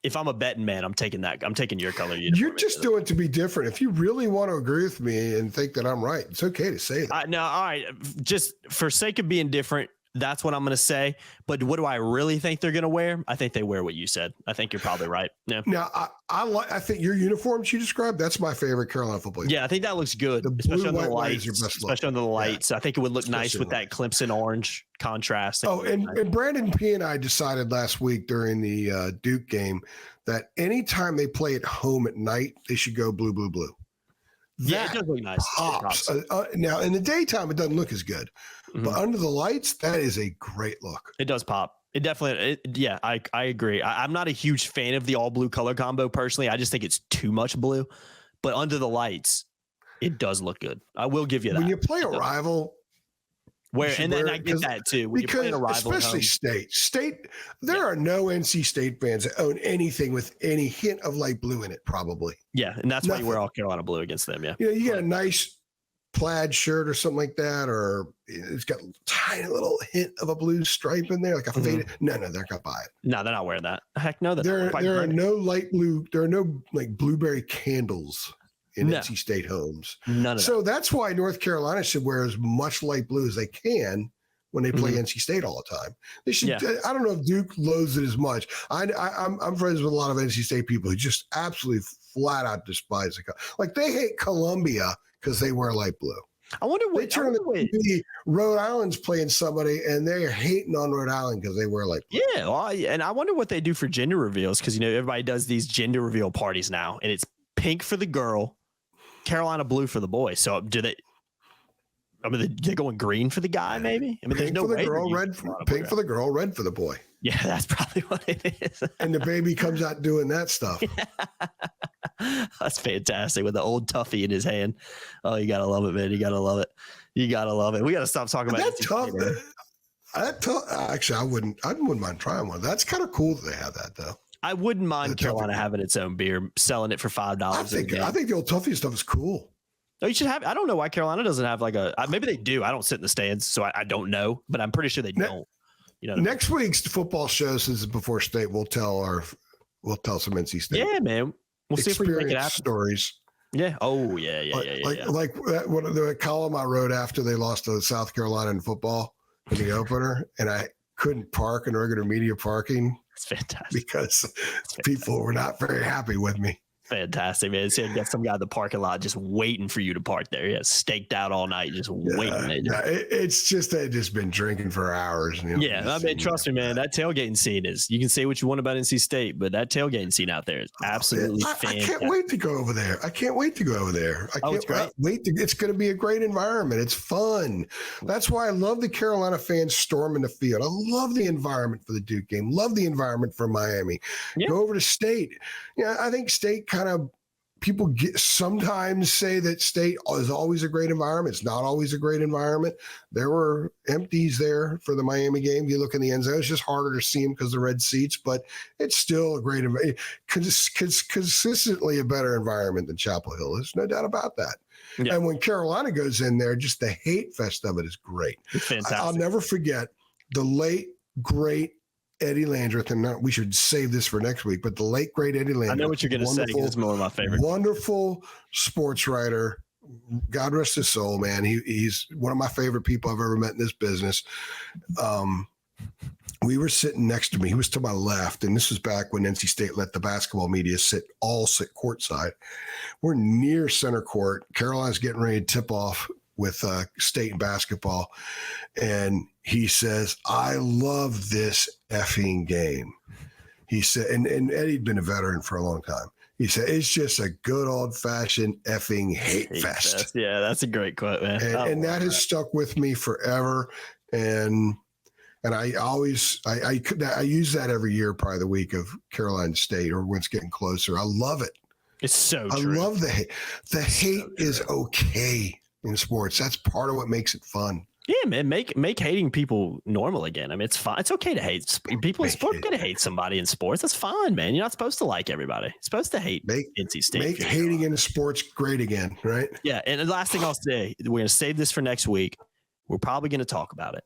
if I'm a betting man, I'm taking that. I'm taking your color. You're just doing it to be different. If you really want to agree with me and think that I'm right, it's okay to say that. No, all right. Just for sake of being different, That's what I'm going to say. But what do I really think they're going to wear? I think they wear what you said. I think you're probably right. Yeah. Now, I think your uniforms you described, that's my favorite Carolina football uniform. Yeah, I think that looks good, especially under the lights. Especially under the lights. I think it would look nice with that Clemson orange contrast. Oh, and Brandon P. and I decided last week during the Duke game that anytime they play at home at night, they should go blue, blue, blue. Yeah, it does look nice. Pops. Now, in the daytime, it doesn't look as good. Mm-hmm. But under the lights, that is a great look. It does pop. It definitely, I agree. I'm not a huge fan of the all blue color combo personally. I just think it's too much blue. But under the lights, it does look good. I will give you that. When you play a rival, then I get that too. When because you're a rival especially State, there are no NC State fans that own anything with any hint of light blue in it, probably. Yeah, and that's why you wear all Carolina blue against them. Yeah, you get a nice plaid shirt or something like that, or it's got a tiny little hint of a blue stripe in there, like a faded. No, they're not gonna buy it. No, they're not wearing that. Heck no, there are no light blue. There are no like blueberry candles in NC State homes. None of so that's why North Carolina should wear as much light blue as they can when they play NC State all the time. They should. Yeah. I don't know if Duke loathes it as much. I'm friends with a lot of NC State people who just absolutely flat out despise it. Like they hate Columbia because they wear light blue. I wonder what they turn the Rhode Island's playing somebody and they're hating on Rhode Island because they wear light blue. Yeah, well, and I wonder what they do for gender reveals because everybody does these gender reveal parties now, and it's pink for the girl, Carolina blue for the boy. So do they? I mean, they're going green for the guy, maybe. I mean, pink for the girl, pink for the girl, red for the boy. Yeah, that's probably what it is. And the baby comes out doing that stuff. That's fantastic with the old Tuffy in his hand. Oh, you gotta love it, man. You gotta love it. You gotta love it. We gotta stop talking about that. Actually, I wouldn't mind trying one. That's kind of cool that they have that though. I wouldn't mind Carolina having its own beer, selling it for $5. I think the old Tuffy stuff is cool. No, you should have. I don't know why Carolina doesn't have like maybe they do. I don't sit in the stands, so I don't know, but I'm pretty sure they don't. Next week's football show, since it's before State, we'll tell some NC State. Yeah, man. We'll see if we can make it happen. Stories. Yeah. Oh, yeah. Like the column I wrote after they lost to South Carolina in football in the opener, and I couldn't park in regular media parking. That's fantastic. Because people were not very happy with me. Fantastic, man. So you got some guy in the parking lot just waiting for you to park there. Yeah, staked out all night, just waiting. It's just they've just been drinking for hours. I mean, trust me, man. That tailgating scene is. You can say what you want about NC State, but that tailgating scene out there is absolutely fantastic. I can't wait to go over there. I can't wait. It's going to be a great environment. It's fun. That's why I love the Carolina fans storming the field. I love the environment for the Duke game. Love the environment for Miami. Yeah. Go over to State. I think State kind of people sometimes say that State is always a great environment. It's not always a great environment. There were empties there for the Miami game. You look in the end zone, it's just harder to see them because of the red seats, but it's still a great environment. Consistently a better environment than Chapel Hill. There's no doubt about that. Yeah. And when Carolina goes in there, just the hate fest of it is great. It's fantastic. I'll never forget the late, great Eddie Landreth, and we should save this for next week, but the late, great Eddie Landreth. I know what you're going to say. It's one of my favorites. Wonderful sports writer. God rest his soul, man. He's one of my favorite people I've ever met in this business. We were sitting next to me. He was to my left, and this was back when NC State let the basketball media sit courtside. We're near center court. Carolina's getting ready to tip off with State basketball, and he says, "I love this effing game." He said, and Eddie'd been a veteran for a long time. He said, "It's just a good old-fashioned effing hate fest." Yeah, that's a great quote, man. And that has stuck with me forever. And I always I use that every year, probably the week of Carolina State or when it's getting closer. I love it. It's so true. I love the hate. The hate is okay in sports. That's part of what makes it fun. Yeah, man, make hating people normal again. I mean, it's fine. It's okay to hate people in sports. Going to hate somebody in sports. That's fine, man. You're not supposed to like everybody. You're supposed to hate NC State. Make hating in sports great again, right? Yeah, and the last thing I'll say, we're going to save this for next week. We're probably going to talk about it.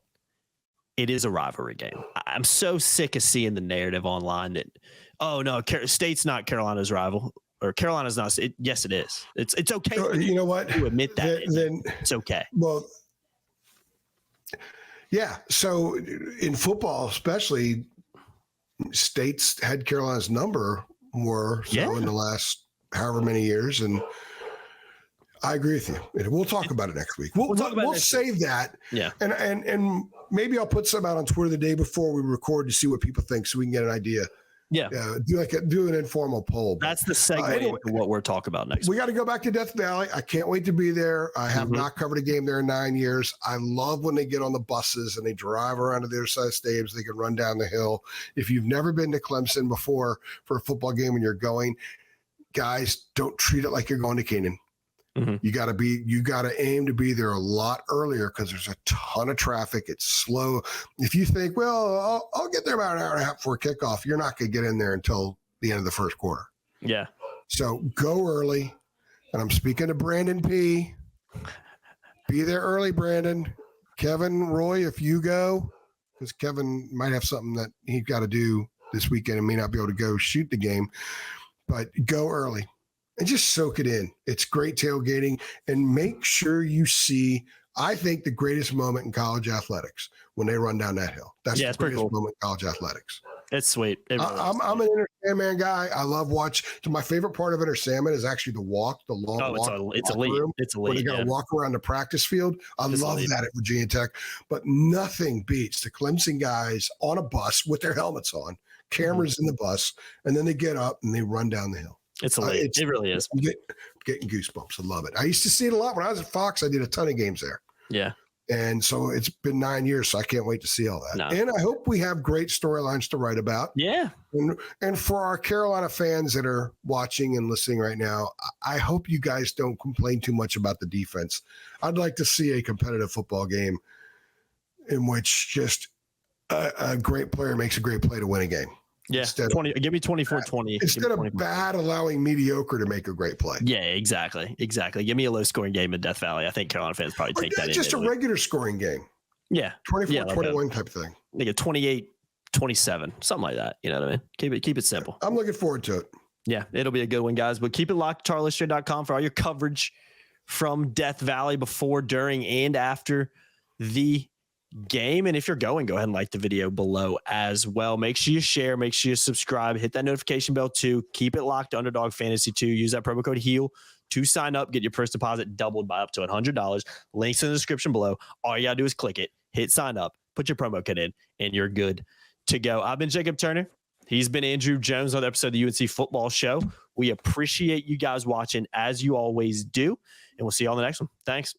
It is a rivalry game. I'm so sick of seeing the narrative online that, oh no, State's not Carolina's rival. Or Carolina's not. Yes, it is. It's okay. You know what? To admit that. Then it's okay. Well, Yeah. So in football, especially, states had Carolina's number more so in the last however many years. And I agree with you. We'll talk about it next week. We'll save that. Yeah. And maybe I'll put some out on Twitter the day before we record to see what people think so we can get an idea. Yeah. Do an informal poll. That's the segue into what we're talking about next. We got to go back to Death Valley. I can't wait to be there. I have not covered a game there in 9 years. I love when they get on the buses and they drive around to the other side of the stadium so they can run down the hill. If you've never been to Clemson before for a football game and you're going, guys, don't treat it like you're going to Kenan. You got to aim to be there a lot earlier because there's a ton of traffic. It's slow. If you think, well, I'll get there about an hour and a half before kickoff, you're not going to get in there until the end of the first quarter. Yeah. So go early. And I'm speaking to Brandon P. Be there early, Brandon. Kevin, Roy, if you go, because Kevin might have something that he's got to do this weekend and may not be able to go shoot the game, but go early. And just soak it in. It's great tailgating. And make sure you see, I think, the greatest moment in college athletics when they run down that hill. That's the greatest moment in college athletics. It's sweet. I'm an Inter Sandman guy. I love watch. So my favorite part of Inter Sandman is actually the walk, the long walk. It's elite. It's elite. Where they got to walk around the practice field. I love that at Virginia Tech. But nothing beats the Clemson guys on a bus with their helmets on, cameras in the bus, and then they get up and they run down the hill. It's elite. It really is. I'm getting goosebumps. I love it. I used to see it a lot when I was at Fox. I did a ton of games there. Yeah. And so it's been 9 years, so I can't wait to see all that. No. And I hope we have great storylines to write about. Yeah. And for our Carolina fans that are watching and listening right now, I hope you guys don't complain too much about the defense. I'd like to see a competitive football game in which just a great player makes a great play to win a game. Yeah, give me 24-20. Instead of bad allowing mediocre to make a great play. Yeah, exactly. Give me a low-scoring game in Death Valley. I think Carolina fans probably take that in. Just a regular scoring game. Yeah. 24-21 type of thing. Like a 28-27, something like that. You know what I mean? Keep it simple. I'm looking forward to it. Yeah, it'll be a good one, guys. But keep it locked to charlestra.com for all your coverage from Death Valley before, during, and after the game. And if you're going, go ahead and like the video below as well. Make sure you share, make sure you subscribe, hit that notification bell too. Keep it locked to Underdog Fantasy 2. Use that promo code HEAL to sign up. Get your first deposit doubled by up to $100. Links in the description below. All you gotta do is click it, hit sign up, put your promo code in, and you're good to go. I've been Jacob Turner. He's been Andrew Jones on the episode of the UNC Football Show. We appreciate you guys watching as you always do, and we'll see you on the next one. Thanks.